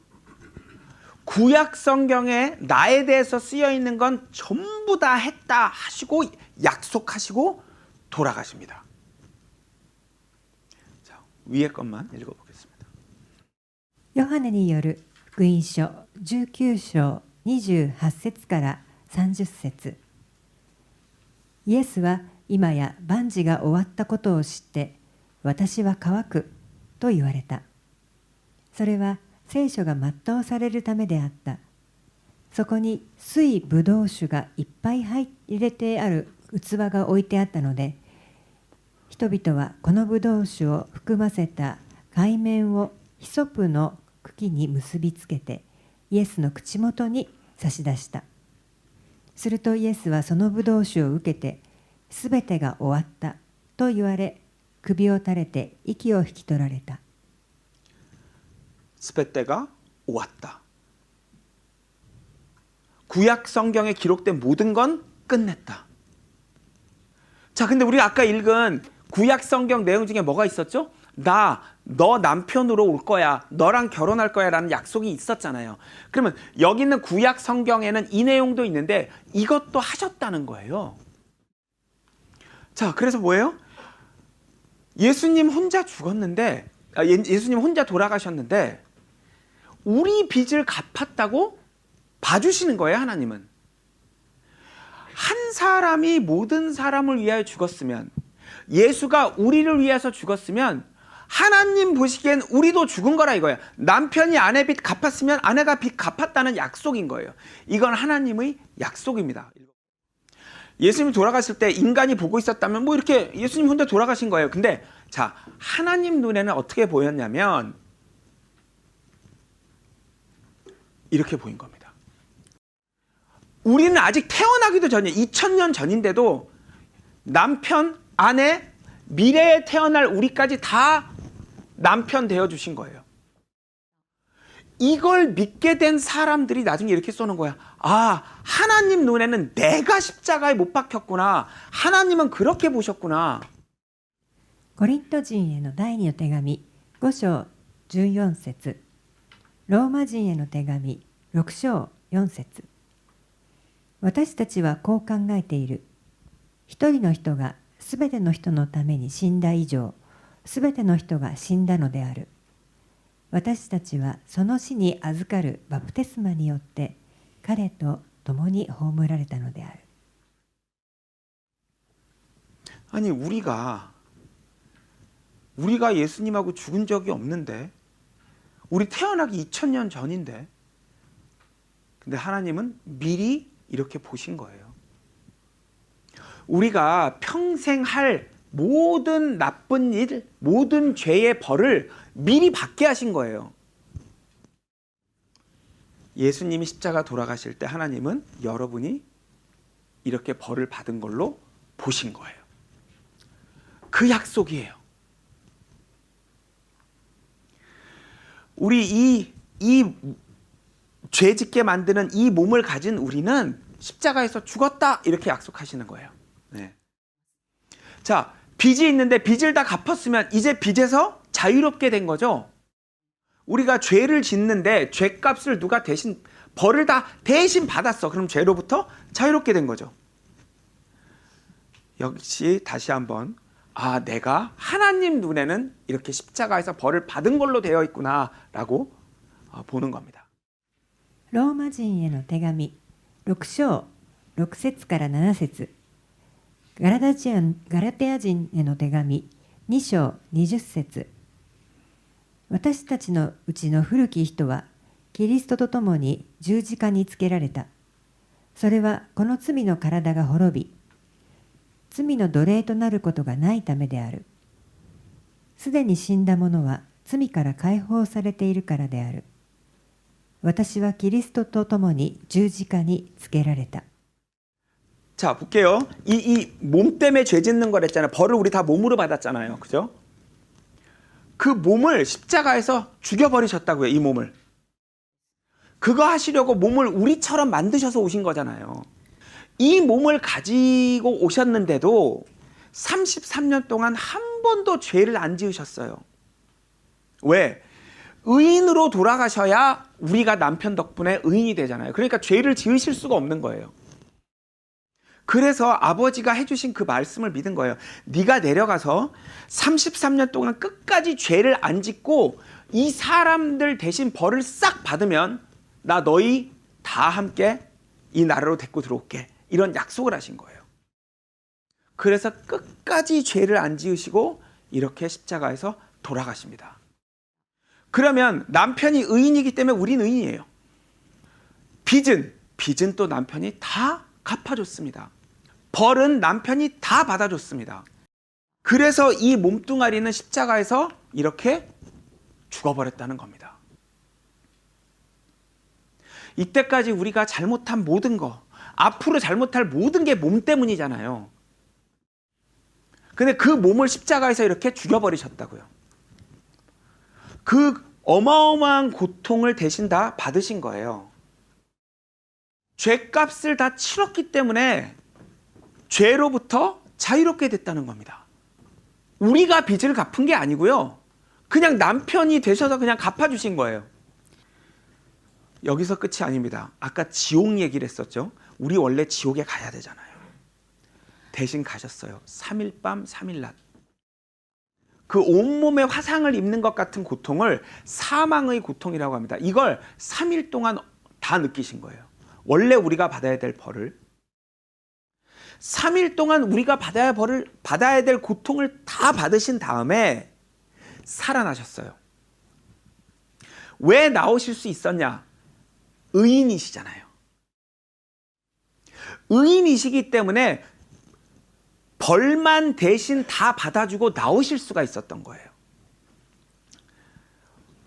S1: 구약 성경에 나에 대해서 쓰여 있는 건 전부 다 했다 하시고 약속하시고 돌아가십니다. 자, 위에 것만 읽어보겠습니다.
S2: ヨハネによる福音書19章28節から30節。イエスは今や万事が終わったことを知って、私は乾くと言われた。それは聖書が全うされるためであった。そこに水ぶどう酒がいっぱい入れてある器が置いてあったので、人々はこのぶどう酒を含ませた海面をヒソプの茎に結びつけてイエスの口元に差し出した。するとイエスはそのぶどう酒を受けて、すべてが終わったと言われ、首を垂れて息を引き取られた。
S1: 스베테가 오왔다. 구약 성경에 기록된 모든 건 끝냈다. 자, 근데 우리가 아까 읽은 구약 성경 내용 중에 뭐가 있었죠? 너 남편으로 올 거야. 너랑 결혼할 거야. 라는 약속이 있었잖아요. 그러면 여기 있는 구약 성경에는 이 내용도 있는데 이것도 하셨다는 거예요. 자, 그래서 뭐예요? 예수님 혼자 죽었는데, 예수님 혼자 돌아가셨는데 우리 빚을 갚았다고 봐주시는 거예요, 하나님은. 한 사람이 모든 사람을 위하여 죽었으면, 예수가 우리를 위해서 죽었으면 하나님 보시기엔 우리도 죽은 거라 이거예요. 남편이 아내 빚 갚았으면 아내가 빚 갚았다는 약속인 거예요. 이건 하나님의 약속입니다. 예수님이 돌아가실 때 인간이 보고 있었다면 뭐 이렇게 예수님 혼자 돌아가신 거예요. 근데 자, 하나님 눈에는 어떻게 보였냐면 이렇게 보인 겁니다. 우리는 아직 태어나기도 전에 2000년 전인데도 남편, 아내, 미래에 태어날 우리까지 다 남편 되어주신 거예요. 이걸 믿게 된 사람들이 나중에 이렇게 쏘는 거야. 아, 하나님 눈에는 내가 십자가에 못 박혔구나. 하나님은 그렇게 보셨구나.
S2: コリント人への第2の手紙5章14節、ローマ人への手紙6章4節。私たちはこう考えている。一人の人がすべての人のために死んだ以上、すべての人が死んだのである。私たちはその死に預かるバプテスマによって彼と共に葬られたのである。
S1: 아니 우리가 예수님하고 죽은 적이 없는데, 우리 태어나기 2000년 전인데, 근데 하나님은 미리 이렇게 보신 거예요. 우리가 평생 할 모든 나쁜 일, 모든 죄의 벌을 미리 받게 하신 거예요. 예수님이 십자가 돌아가실 때 하나님은 여러분이 이렇게 벌을 받은 걸로 보신 거예요. 그 약속이에요. 우리 이 죄짓게 만드는 이 몸을 가진 우리는 십자가에서 죽었다 이렇게 약속하시는 거예요. 네. 자, 빚이 있는데 빚을 다 갚았으면 이제 빚에서 자유롭게 된 거죠. 우리가 죄를 짓는데 죄값을 누가 대신, 벌을 다 대신 받았어. 그럼 죄로부터 자유롭게 된 거죠. 역시 다시 한번 내가 하나님 눈에는 이렇게 십자가에서 벌을 받은 걸로 되어 있구나 라고 보는 겁니다.
S2: ローマ人への手紙6章6節から7節、ガラテヤ人への手紙2章20節。私たちのうちの古き人はキリストと共に十字架につけられた。それはこの罪の体が滅び、罪の奴隷となることがないためである。すでに死んだ者は罪から解放されているからである。私はキリストと共に十字架につけられた。
S1: 자, 볼게요. 이 몸 때문에 죄 짓는 거랬잖아요. 벌을 우리 다 몸으로 받았잖아요. 그죠? 그 몸을 십자가에서 죽여버리셨다고요. 이 몸을. 그거 하시려고 몸을 우리처럼 만드셔서 오신 거잖아요. 이 몸을 가지고 오셨는데도 33년 동안 한 번도 죄를 안 지으셨어요. 왜? 의인으로 돌아가셔야 우리가 남편 덕분에 의인이 되잖아요. 그러니까 죄를 지으실 수가 없는 거예요. 그래서 아버지가 해주신 그 말씀을 믿은 거예요. 네가 내려가서 33년 동안 끝까지 죄를 안 짓고 이 사람들 대신 벌을 싹 받으면 나 너희 다 함께 이 나라로 데리고 들어올게. 이런 약속을 하신 거예요. 그래서 끝까지 죄를 안 지으시고 이렇게 십자가에서 돌아가십니다. 그러면 남편이 의인이기 때문에 우리는 의인이에요. 빚은 또 남편이 다 갚아줬습니다. 벌은 남편이 다 받아줬습니다. 그래서 이 몸뚱아리는 십자가에서 이렇게 죽어버렸다는 겁니다. 이때까지 우리가 잘못한 모든 거, 앞으로 잘못할 모든 게 몸 때문이잖아요. 근데 그 몸을 십자가에서 이렇게 죽여버리셨다고요. 그 어마어마한 고통을 대신 다 받으신 거예요. 죄값을 다 치렀기 때문에 죄로부터 자유롭게 됐다는 겁니다. 우리가 빚을 갚은 게 아니고요. 그냥 남편이 되셔서 그냥 갚아주신 거예요. 여기서 끝이 아닙니다. 아까 지옥 얘기를 했었죠. 우리 원래 지옥에 가야 되잖아요. 대신 가셨어요. 3일 밤 3일 낮. 그 온몸에 화상을 입는 것 같은 고통을 사망의 고통이라고 합니다. 이걸 3일 동안 다 느끼신 거예요. 원래 우리가 받아야 될 벌을 3일 동안 우리가 받아야 될 고통을 다 받으신 다음에 살아나셨어요. 왜 나오실 수 있었냐? 의인이시잖아요. 의인이시기 때문에 벌만 대신 다 받아주고 나오실 수가 있었던 거예요.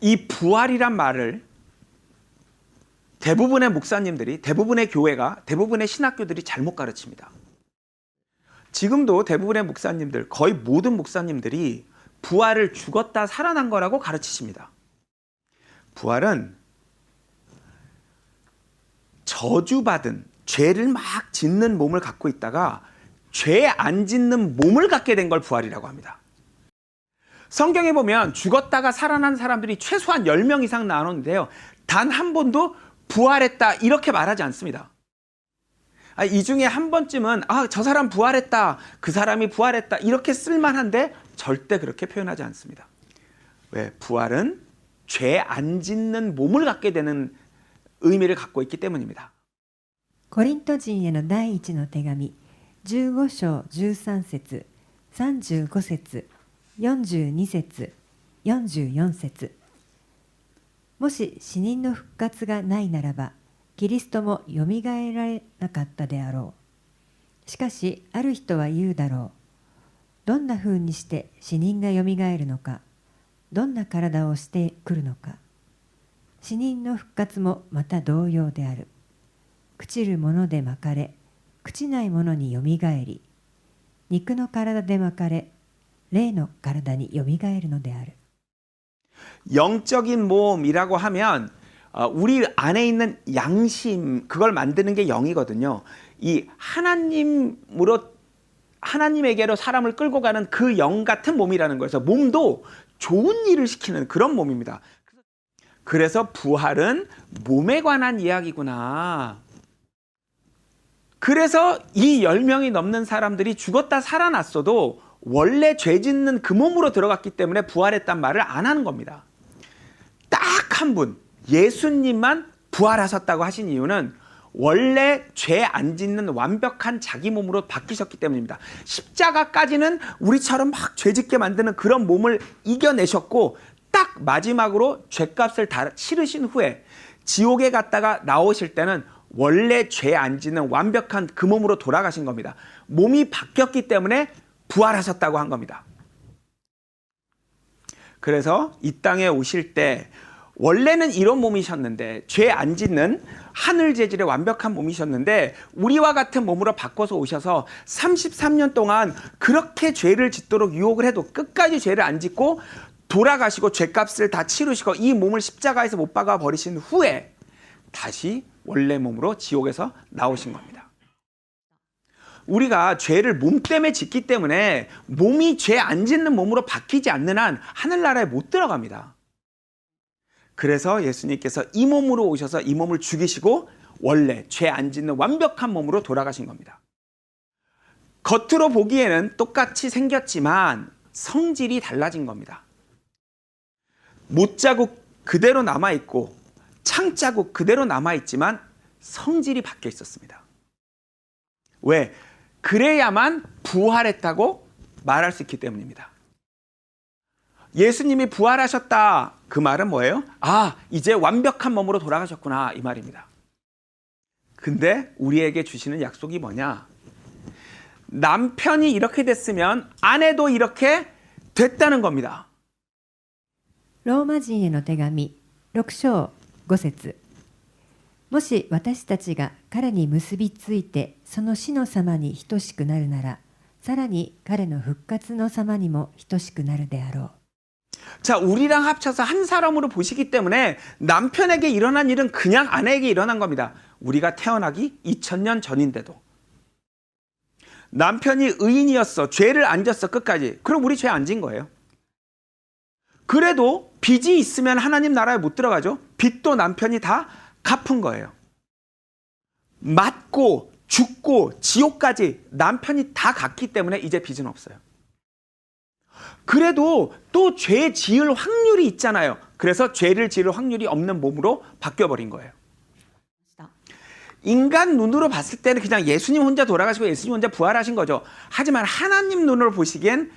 S1: 이 부활이란 말을 대부분의 목사님들이, 대부분의 교회가, 대부분의 신학교들이 잘못 가르칩니다. 지금도 대부분의 목사님들, 거의 모든 목사님들이 부활을 죽었다 살아난 거라고 가르치십니다. 부활은 저주받은 죄를 막 짓는 몸을 갖고 있다가 죄 안 짓는 몸을 갖게 된 걸 부활이라고 합니다. 성경에 보면 죽었다가 살아난 사람들이 최소한 10명 이상 나오는데요. 단 한 번도 부활했다 이렇게 말하지 않습니다. 이 중에 한 번쯤은 저 사람 부활했다, 그 사람이 부활했다 이렇게 쓸만한데 절대 그렇게 표현하지 않습니다. 왜? 부활은 죄 안 짓는 몸을 갖게 되는 의미를 갖고 있기 때문입니다.
S2: コリント人への第一の手紙15章13節35節42節44節もし死人の復活がないならばキリストもよみがえられなかったであろう。しかしある人は言うだろう。どんなふうにして死人がよみがえるのか、どんな体をしてくるのか。死人の復活もまた同様である。朽ちるものでまかれ、朽ちないものによみがえり、肉の体でまかれ、霊の体によみがえるのである。
S1: 영적인 몸이라고 하면 우리 안에 있는 양심, 그걸 만드는 게 영이거든요. 이 하나님에게로 사람을 끌고 가는 그 영 같은 몸이라는 거예요. 그래서 몸도 좋은 일을 시키는 그런 몸입니다. 그래서 부활은 몸에 관한 이야기구나. 그래서 이 10명이 넘는 사람들이 죽었다 살아났어도 원래 죄 짓는 그 몸으로 들어갔기 때문에 부활했단 말을 안 하는 겁니다. 딱 한 분, 예수님만 부활하셨다고 하신 이유는 원래 죄 안 짓는 완벽한 자기 몸으로 바뀌셨기 때문입니다. 십자가까지는 우리처럼 막 죄 짓게 만드는 그런 몸을 이겨내셨고 딱 마지막으로 죄값을 다 치르신 후에 지옥에 갔다가 나오실 때는 원래 죄 안 짓는 완벽한 그 몸으로 돌아가신 겁니다. 몸이 바뀌었기 때문에 부활하셨다고 한 겁니다. 그래서 이 땅에 오실 때 원래는 이런 몸이셨는데 죄 안 짓는 하늘 재질의 완벽한 몸이셨는데 우리와 같은 몸으로 바꿔서 오셔서 33년 동안 그렇게 죄를 짓도록 유혹을 해도 끝까지 죄를 안 짓고 돌아가시고 죄값을 다 치르시고 이 몸을 십자가에서 못 박아 버리신 후에 다시 원래 몸으로 지옥에서 나오신 겁니다. 우리가 죄를 몸 때문에 짓기 때문에 몸이 죄 안 짓는 몸으로 바뀌지 않는 한 하늘나라에 못 들어갑니다. 그래서 예수님께서 이 몸으로 오셔서 이 몸을 죽이시고 원래 죄 안 짓는 완벽한 몸으로 돌아가신 겁니다. 겉으로 보기에는 똑같이 생겼지만 성질이 달라진 겁니다. 못자국 그대로 남아있고 창자국 그대로 남아있지만 성질이 바뀌어 있었습니다. 왜? 그래야만 부활했다고 말할 수 있기 때문입니다. 예수님이 부활하셨다 그 말은 뭐예요? 아, 이제 완벽한 몸으로 돌아가셨구나 이 말입니다. 근데 우리에게 주시는 약속이 뭐냐? 남편이 이렇게 됐으면 아내도 이렇게 됐다는 겁니다.
S2: ローマ人への手紙6章5節もし私たちが彼に結びついてその死の様に等しくなるならさらに彼の復活の様にも等しくなるであろう。
S1: 자, 우리랑 합쳐서 한 사람으로 보시기 때문에 남편에게 일어난 일은 그냥 아내에게 일어난 겁니다. 우리가 태어나기 2000년 전인데도. 남편이 의인이었어. 죄를 안 졌어. 끝까지. 그럼 우리 죄 안 진 거예요. 그래도 빚이 있으면 하나님 나라에 못 들어가죠. 빚도 남편이 다 갚은 거예요. 맞고 죽고 지옥까지 남편이 다 갔기 때문에 이제 빚은 없어요. 그래도 또 죄 지을 확률이 있잖아요. 그래서 죄를 지을 확률이 없는 몸으로 바뀌어버린 거예요. 인간 눈으로 봤을 때는 그냥 예수님 혼자 돌아가시고 예수님 혼자 부활하신 거죠. 하지만 하나님 눈으로 보시기엔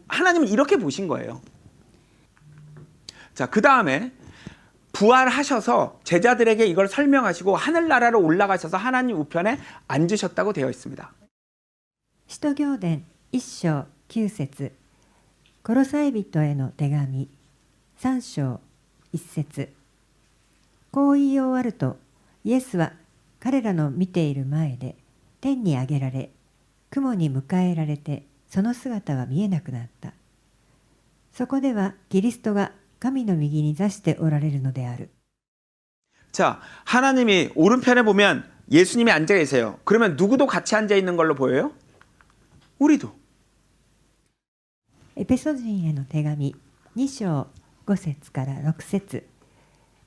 S1: 하나님은 이렇게 보신 거예요. 자, 그 다음에 부활하셔서 제자들에게 이걸 설명하시고 하늘나라로 올라가셔서 하나님 우편에 앉으셨다고 되어 있습니다.
S2: 使徒行伝1章9節コロサイ人への手紙3章1節こう言い終わるとイエスは彼らの見ている前で天に上げられ雲に迎えられてその姿は見えなくなった。そこではキリストが神の右に座しておられるのである。
S1: 자, 하나님이 오른편에 보면 예수님이 앉아 계세요. 그러면 누구도 같이 앉아 있는 걸로 보여요? 우리도.
S2: エペソ人への手紙2章5節から6節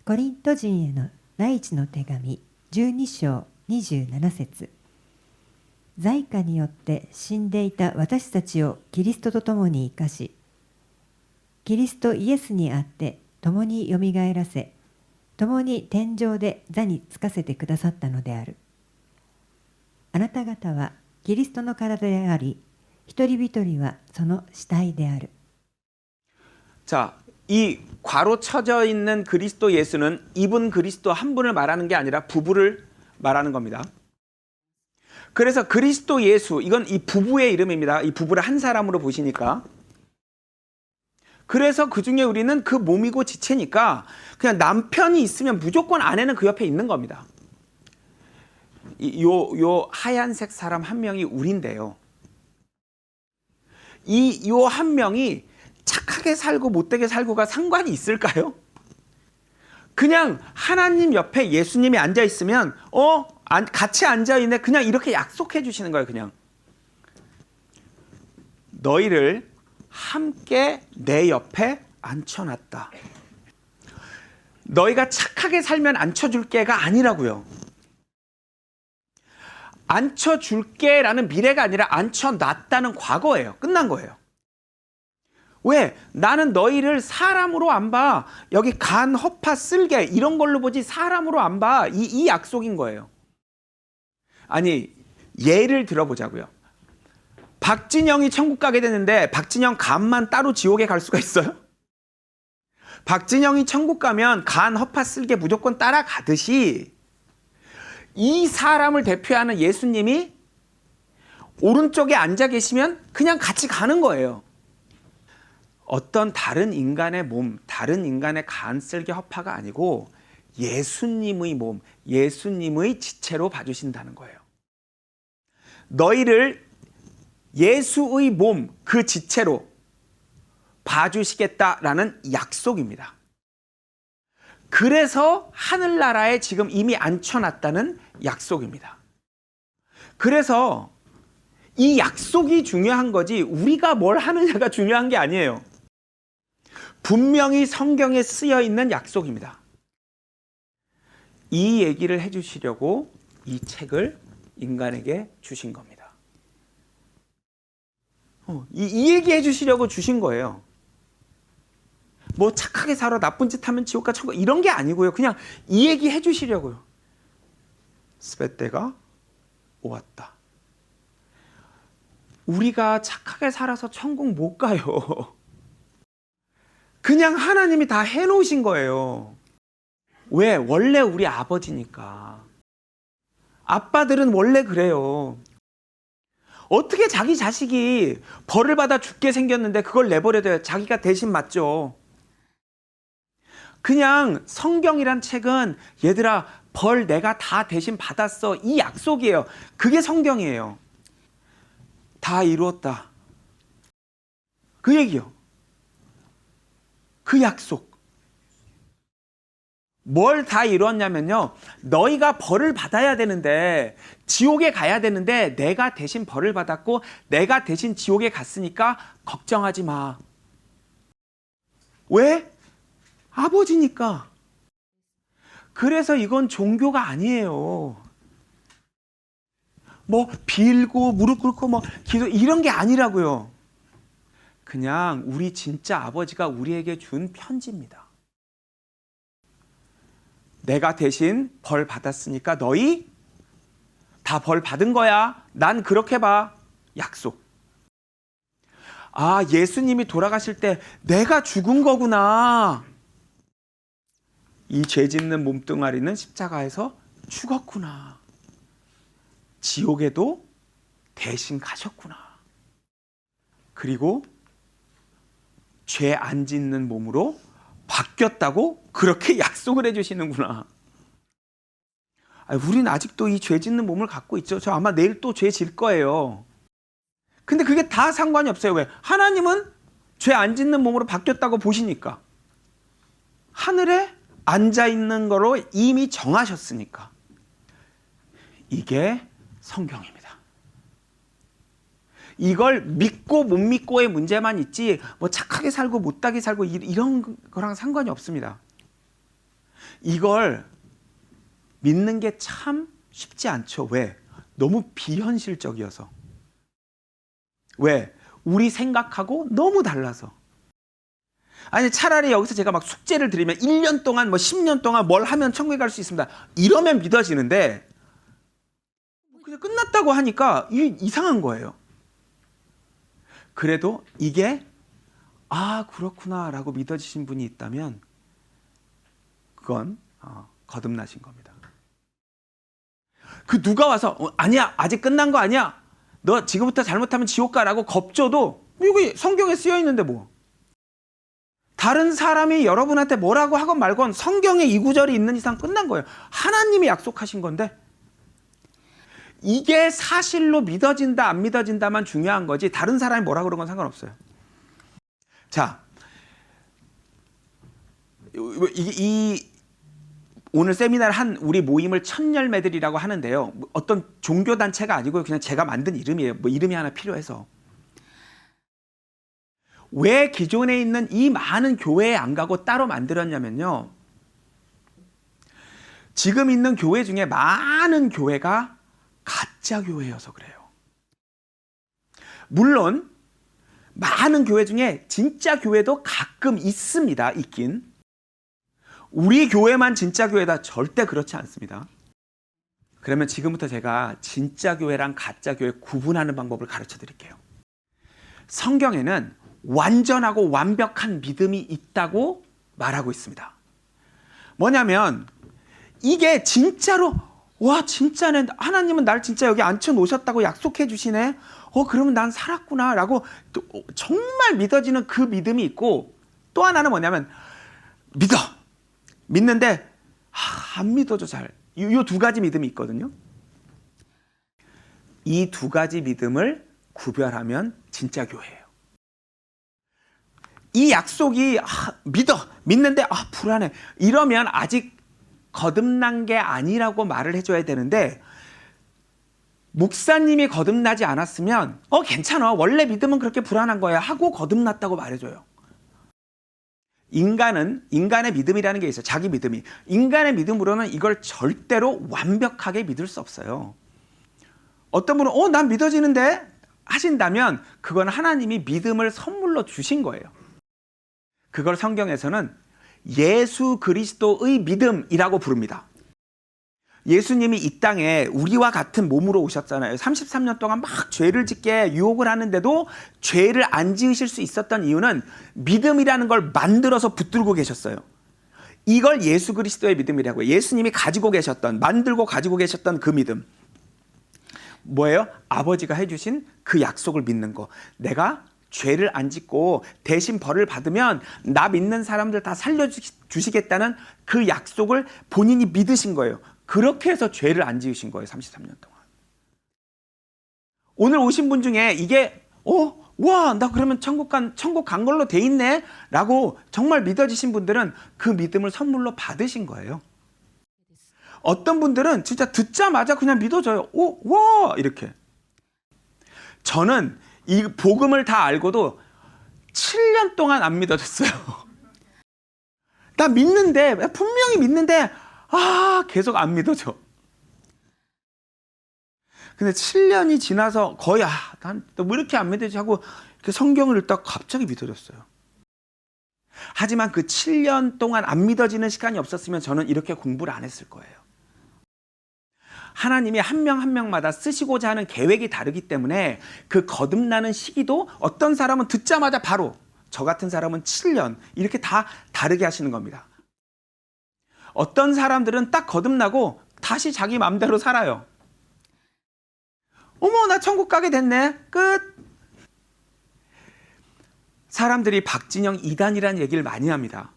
S2: コリント人への第一の手紙12章27節罪過によって死んでいた私たちをキリストと共に生かしキリストイエスにあって共によみがえらせ共に天上で座につかせてくださったのである。あなた方はキリストの体であり一人一人はその死体である。
S1: 자, 이 괄호 쳐져 있는 그리스도 예수는 이분 그리스도 한 분을 말하는 게 아니라 부부를 말하는 겁니다. 그래서 그리스도 예수, 이건 이 부부의 이름입니다. 이 부부를 한 사람으로 보시니까. 그래서 그 중에 우리는 그 몸이고 지체니까 그냥 남편이 있으면 무조건 아내는 그 옆에 있는 겁니다. 요 하얀색 사람 한 명이 우린데요. 요 한 명이 착하게 살고 못되게 살고가 상관이 있을까요? 그냥 하나님 옆에 예수님이 앉아 있으면 같이 앉아 있네. 그냥 이렇게 약속해 주시는 거예요. 그냥 너희를 함께 내 옆에 앉혀놨다. 너희가 착하게 살면 앉혀줄게가 아니라고요. 앉혀줄게라는 미래가 아니라 앉혀놨다는 과거예요. 끝난 거예요. 왜? 나는 너희를 사람으로 안 봐. 여기 간, 허파, 쓸개 이런 걸로 보지 사람으로 안 봐. 이 약속인 거예요. 아니, 예를 들어보자고요. 박진영이 천국 가게 되는데 박진영 간만 따로 지옥에 갈 수가 있어요? 박진영이 천국 가면 간, 허파, 쓸개 무조건 따라가듯이 이 사람을 대표하는 예수님이 오른쪽에 앉아 계시면 그냥 같이 가는 거예요. 어떤 다른 인간의 몸, 다른 인간의 간, 쓸개, 허파가 아니고 예수님의 몸, 예수님의 지체로 봐주신다는 거예요. 너희를 예수의 몸, 그 지체로 봐주시겠다라는 약속입니다. 그래서 하늘나라에 지금 이미 앉혀놨다는 약속입니다. 그래서 이 약속이 중요한 거지 우리가 뭘 하느냐가 중요한 게 아니에요. 분명히 성경에 쓰여 있는 약속입니다. 이 얘기를 해주시려고 이 책을 인간에게 주신 겁니다. 이 얘기 해주시려고 주신 거예요. 뭐 착하게 살아 나쁜 짓 하면 지옥 가 천국 이런 게 아니고요. 그냥 이 얘기 해주시려고요. 스베 때가 오았다. 우리가 착하게 살아서 천국 못 가요. 그냥 하나님이 다 해놓으신 거예요. 왜? 원래 우리 아버지니까. 아빠들은 원래 그래요. 어떻게 자기 자식이 벌을 받아 죽게 생겼는데 그걸 내버려둬요? 자기가 대신 맞죠. 그냥 성경이란 책은 얘들아 벌 내가 다 대신 받았어 이 약속이에요. 그게 성경이에요. 다 이루었다. 그 얘기요. 그 약속. 뭘 다 이루었냐면요. 너희가 벌을 받아야 되는데 지옥에 가야 되는데 내가 대신 벌을 받았고 내가 대신 지옥에 갔으니까 걱정하지 마. 왜? 아버지니까. 그래서 이건 종교가 아니에요. 뭐 빌고 무릎 꿇고 뭐 기도 이런 게 아니라고요. 그냥 우리 진짜 아버지가 우리에게 준 편지입니다. 내가 대신 벌 받았으니까 너희 다 벌 받은 거야. 난 그렇게 봐. 약속. 아, 예수님이 돌아가실 때 내가 죽은 거구나. 이 죄 짓는 몸뚱아리는 십자가에서 죽었구나. 지옥에도 대신 가셨구나. 그리고 죄 안 짓는 몸으로 바뀌었다고 그렇게 약속을 해주시는구나. 우린 아직도 이 죄 짓는 몸을 갖고 있죠. 저 아마 내일 또 죄 질 거예요. 근데 그게 다 상관이 없어요. 왜? 하나님은 죄 안 짓는 몸으로 바뀌었다고 보시니까. 하늘에 앉아있는 거로 이미 정하셨으니까. 이게 성경입니다. 이걸 믿고 못 믿고의 문제만 있지 뭐 착하게 살고 못하게 살고 이런 거랑 상관이 없습니다. 이걸 믿는 게 참 쉽지 않죠. 왜? 너무 비현실적이어서. 왜? 우리 생각하고 너무 달라서. 아니 차라리 여기서 제가 막 숙제를 드리면 1년 동안 뭐 10년 동안 뭘 하면 천국에 갈 수 있습니다. 이러면 믿어지는데 그냥 끝났다고 하니까 이게 이상한 거예요. 그래도 이게 아 그렇구나 라고 믿어지신 분이 있다면 그건 거듭나신 겁니다. 그 누가 와서 아니야 아직 끝난 거 아니야 너 지금부터 잘못하면 지옥 가라고 겁줘도 이거 성경에 쓰여 있는데 뭐 다른 사람이 여러분한테 뭐라고 하건 말건 성경에 이 구절이 있는 이상 끝난 거예요. 하나님이 약속하신 건데 이게 사실로 믿어진다 안 믿어진다만 중요한 거지 다른 사람이 뭐라 그런 건 상관없어요. 자, 이 오늘 세미나를 한 우리 모임을 천열매들이라고 하는데요. 어떤 종교단체가 아니고 그냥 제가 만든 이름이에요. 뭐 이름이 하나 필요해서. 왜 기존에 있는 이 많은 교회에 안 가고 따로 만들었냐면요. 지금 있는 교회 중에 많은 교회가 가짜 교회여서 그래요. 물론 많은 교회 중에 진짜 교회도 가끔 있습니다. 있긴. 우리 교회만 진짜 교회다 절대 그렇지 않습니다. 그러면 지금부터 제가 진짜 교회랑 가짜 교회 구분하는 방법을 가르쳐 드릴게요. 성경에는 완전하고 완벽한 믿음이 있다고 말하고 있습니다. 뭐냐면 이게 진짜로 와 진짜네 하나님은 날 진짜 여기 앉혀놓으셨다고 약속해 주시네 그러면 난 살았구나 라고 정말 믿어지는 그 믿음이 있고 또 하나는 뭐냐면 믿는데 안 믿어져 잘. 이 두 가지 믿음이 있거든요. 이 두 가지 믿음을 구별하면 진짜 교회예요. 이 약속이 믿는데 불안해 이러면 아직 거듭난 게 아니라고 말을 해줘야 되는데 목사님이 거듭나지 않았으면 괜찮아 원래 믿음은 그렇게 불안한 거야 하고 거듭났다고 말해줘요. 인간의 믿음이라는 게 있어요. 자기 믿음이. 인간의 믿음으로는 이걸 절대로 완벽하게 믿을 수 없어요. 어떤 분은 난 믿어지는데 하신다면 그건 하나님이 믿음을 선물로 주신 거예요. 그걸 성경에서는 예수 그리스도의 믿음이라고 부릅니다. 예수님이 이 땅에 우리와 같은 몸으로 오셨잖아요. 33년 동안 막 죄를 짓게 유혹을 하는데도 죄를 안 지으실 수 있었던 이유는 믿음이라는 걸 만들어서 붙들고 계셨어요. 이걸 예수 그리스도의 믿음이라고요. 예수님이 가지고 계셨던, 만들고 가지고 계셨던 그 믿음. 뭐예요? 아버지가 해주신 그 약속을 믿는 거. 내가 죄를 안 짓고 대신 벌을 받으면 나 믿는 사람들 다 살려주시겠다는 그 약속을 본인이 믿으신 거예요. 그렇게 해서 죄를 안 지으신 거예요. 33년 동안. 오늘 오신 분 중에 이게 와, 나 그러면 천국 간 걸로 돼 있네 라고 정말 믿어지신 분들은 그 믿음을 선물로 받으신 거예요. 어떤 분들은 진짜 듣자마자 그냥 믿어져요. 와, 이렇게. 저는 이 복음을 다 알고도 7년 동안 안 믿어졌어요. 나 믿는데, 분명히 믿는데 계속 안 믿어져. 근데 7년이 지나서 거의 난 뭐 이렇게 안 믿어지지 하고 성경을 읽다가 갑자기 믿어졌어요. 하지만 그 7년 동안 안 믿어지는 시간이 없었으면 저는 이렇게 공부를 안 했을 거예요. 하나님이 한 명 한 명마다 쓰시고자 하는 계획이 다르기 때문에 그 거듭나는 시기도 어떤 사람은 듣자마자 바로, 저 같은 사람은 7년, 이렇게 다 다르게 하시는 겁니다. 어떤 사람들은 딱 거듭나고 다시 자기 마음대로 살아요. 어머, 나 천국 가게 됐네. 끝. 사람들이 박진영 2단이라는 얘기를 많이 합니다.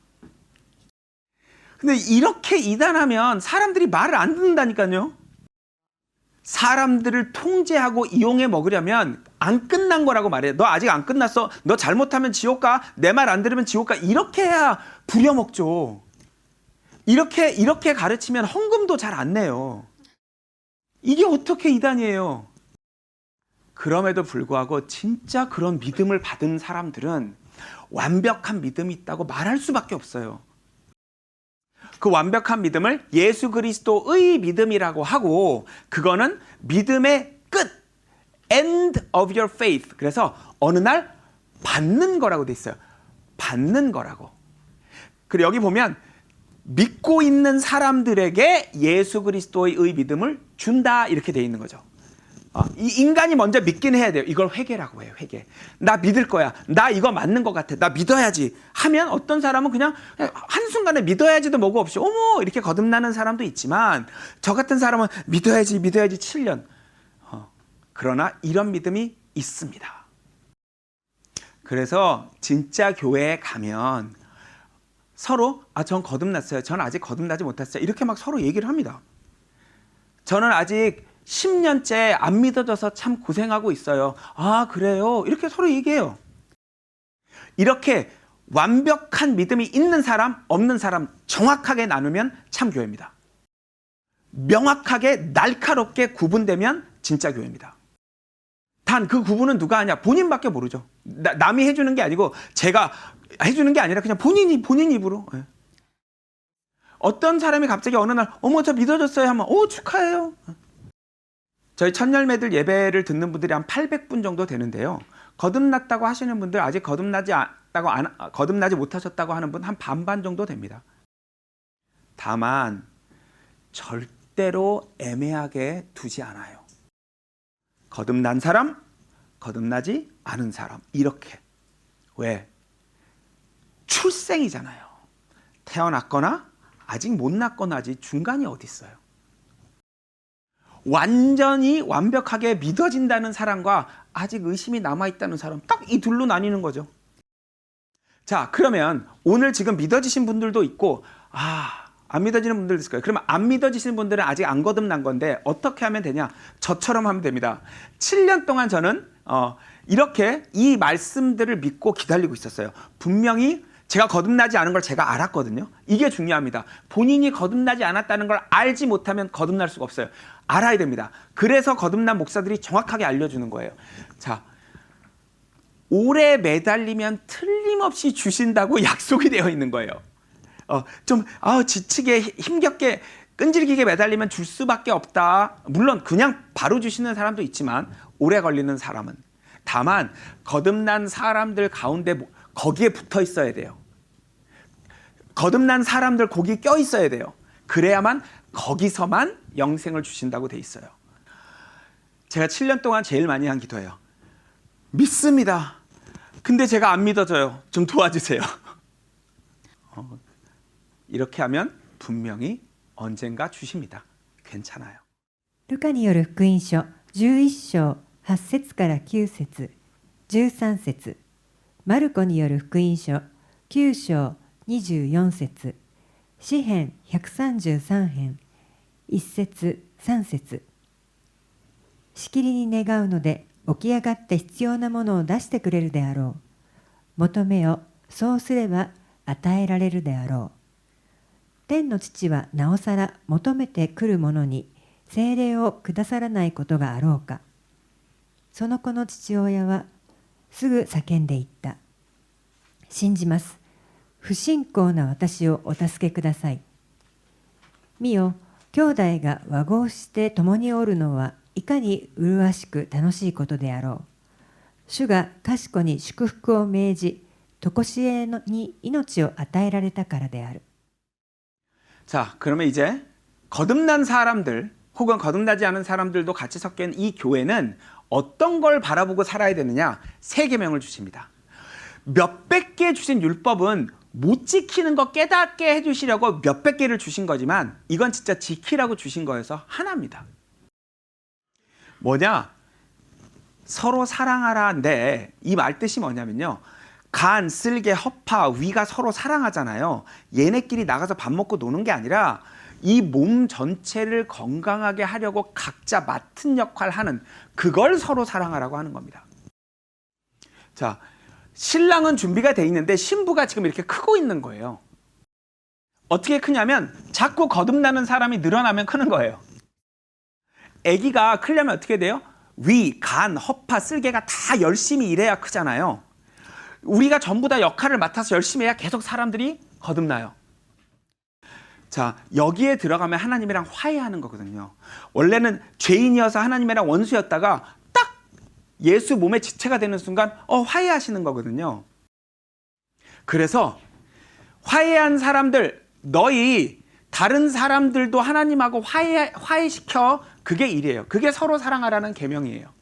S1: 근데 이렇게 2단하면 사람들이 말을 안 듣는다니까요. 사람들을 통제하고 이용해 먹으려면 안 끝난 거라고 말해요. 너 아직 안 끝났어. 너 잘못하면 지옥 가. 내 말 안 들으면 지옥 가. 이렇게 해야 부려먹죠. 이렇게 가르치면 헌금도 잘 안 내요. 이게 어떻게 2단이에요? 그럼에도 불구하고 진짜 그런 믿음을 받은 사람들은 완벽한 믿음이 있다고 말할 수밖에 없어요. 그 완벽한 믿음을 예수 그리스도의 믿음이라고 하고, 그거는 믿음의 끝, end of your faith. 그래서 어느 날 받는 거라고 돼 있어요. 받는 거라고. 그리고 여기 보면 믿고 있는 사람들에게 예수 그리스도의 믿음을 준다 이렇게 돼 있는 거죠. 이 인간이 먼저 믿긴 해야 돼요. 이걸 회개라고 해요. 회개. 나 믿을 거야. 나 이거 맞는 것 같아. 나 믿어야지 하면 어떤 사람은 그냥 한순간에 믿어야지도 뭐고 없이 어머 이렇게 거듭나는 사람도 있지만, 저 같은 사람은 믿어야지 7년. 그러나 이런 믿음이 있습니다. 그래서 진짜 교회에 가면 서로 전 거듭났어요. 전 아직 거듭나지 못했어요. 이렇게 막 서로 얘기를 합니다. 저는 아직 10년째 안 믿어져서 참 고생하고 있어요. 그래요? 이렇게 서로 얘기해요. 이렇게 완벽한 믿음이 있는 사람, 없는 사람 정확하게 나누면 참 교회입니다. 명확하게 날카롭게 구분되면 진짜 교회입니다. 단 그 구분은 누가 하냐? 본인밖에 모르죠. 남이 해주는 게 아니고 제가 해주는 게 아니라 그냥 본인 입으로. 어떤 사람이 갑자기 어느 날 어머 저 믿어졌어요 하면 축하해요. 저희 첫열매들 예배를 듣는 분들이 한 800분 정도 되는데요. 거듭났다고 하시는 분들, 아직 거듭나지 못하셨다고 하는 분 한 반반 정도 됩니다. 다만 절대로 애매하게 두지 않아요. 거듭난 사람, 거듭나지 않은 사람, 이렇게. 왜? 출생이잖아요. 태어났거나 아직 못 났거나 하지 중간이 어디 있어요. 완전히 완벽하게 믿어진다는 사람과 아직 의심이 남아있다는 사람, 딱 이 둘로 나뉘는 거죠. 자, 그러면 오늘 지금 믿어지신 분들도 있고 안 믿어지는 분들도 있을 거예요. 그러면 안 믿어지신 분들은 아직 안 거듭난 건데 어떻게 하면 되냐? 저처럼 하면 됩니다. 7년 동안 저는 이렇게 이 말씀들을 믿고 기다리고 있었어요. 분명히 제가 거듭나지 않은 걸 제가 알았거든요. 이게 중요합니다. 본인이 거듭나지 않았다는 걸 알지 못하면 거듭날 수가 없어요. 알아야 됩니다. 그래서 거듭난 목사들이 정확하게 알려주는 거예요. 자, 오래 매달리면 틀림없이 주신다고 약속이 되어 있는 거예요. 지치게 힘겹게 끈질기게 매달리면 줄 수밖에 없다. 물론 그냥 바로 주시는 사람도 있지만 오래 걸리는 사람은. 다만 거듭난 사람들 가운데 거기에 붙어 있어야 돼요. 거듭난 사람들 거기에 껴 있어야 돼요. 그래야만 거기서만 영생을 주신다고 돼 있어요. 제가 7년 동안 제일 많이 한 기도예요. 믿습니다. 근데 제가 안 믿어져요. 좀 도와주세요. 이렇게 하면 분명히 언젠가 주십니다. 괜찮아요.
S2: ルカによる福音書11章8節から9節13節マルコによる福音書9章24節詩編133編1節3節しきりに願うので起き上がって必要なものを出してくれるであろう。求めよ、そうすれば与えられるであろう。天の父はなおさら求めてくる者に聖霊をくださらないことがあろうか。その子の父親はすぐ叫んでいった。信じます。不信仰な私をお助けください。見よ、兄弟が和合して共におるのはいかに麗しく楽しいことであろう。主が賢に祝福を命じ、常しえに命を与えられたからである。
S1: 자, 그러면 이제 거듭난 사람들 혹은 거듭나지 않은 사람들도 같이 섞여 있는 이 교회는 어떤 걸 바라보고 살아야 되느냐? 세 계명을 주십니다. 몇백 개 주신 율법은 못 지키는 거 깨닫게 해주시려고 몇백 개를 주신 거지만 이건 진짜 지키라고 주신 거여서 하나입니다. 뭐냐? 서로 사랑하라인데 이 말 뜻이 뭐냐면요. 간, 쓸개, 허파, 위가 서로 사랑하잖아요. 얘네끼리 나가서 밥 먹고 노는 게 아니라 이 몸 전체를 건강하게 하려고 각자 맡은 역할 하는 그걸 서로 사랑하라고 하는 겁니다. 자, 신랑은 준비가 돼 있는데 신부가 지금 이렇게 크고 있는 거예요. 어떻게 크냐면 자꾸 거듭나는 사람이 늘어나면 크는 거예요. 아기가 크려면 어떻게 돼요? 위, 간, 허파, 쓸개가 다 열심히 일해야 크잖아요. 우리가 전부 다 역할을 맡아서 열심히 해야 계속 사람들이 거듭나요. 자, 여기에 들어가면 하나님이랑 화해하는 거거든요. 원래는 죄인이어서 하나님이랑 원수였다가 딱 예수 몸의 지체가 되는 순간 화해하시는 거거든요. 그래서 화해한 사람들, 너희 다른 사람들도 하나님하고 화해시켜. 그게 일이에요. 그게 서로 사랑하라는 계명이에요.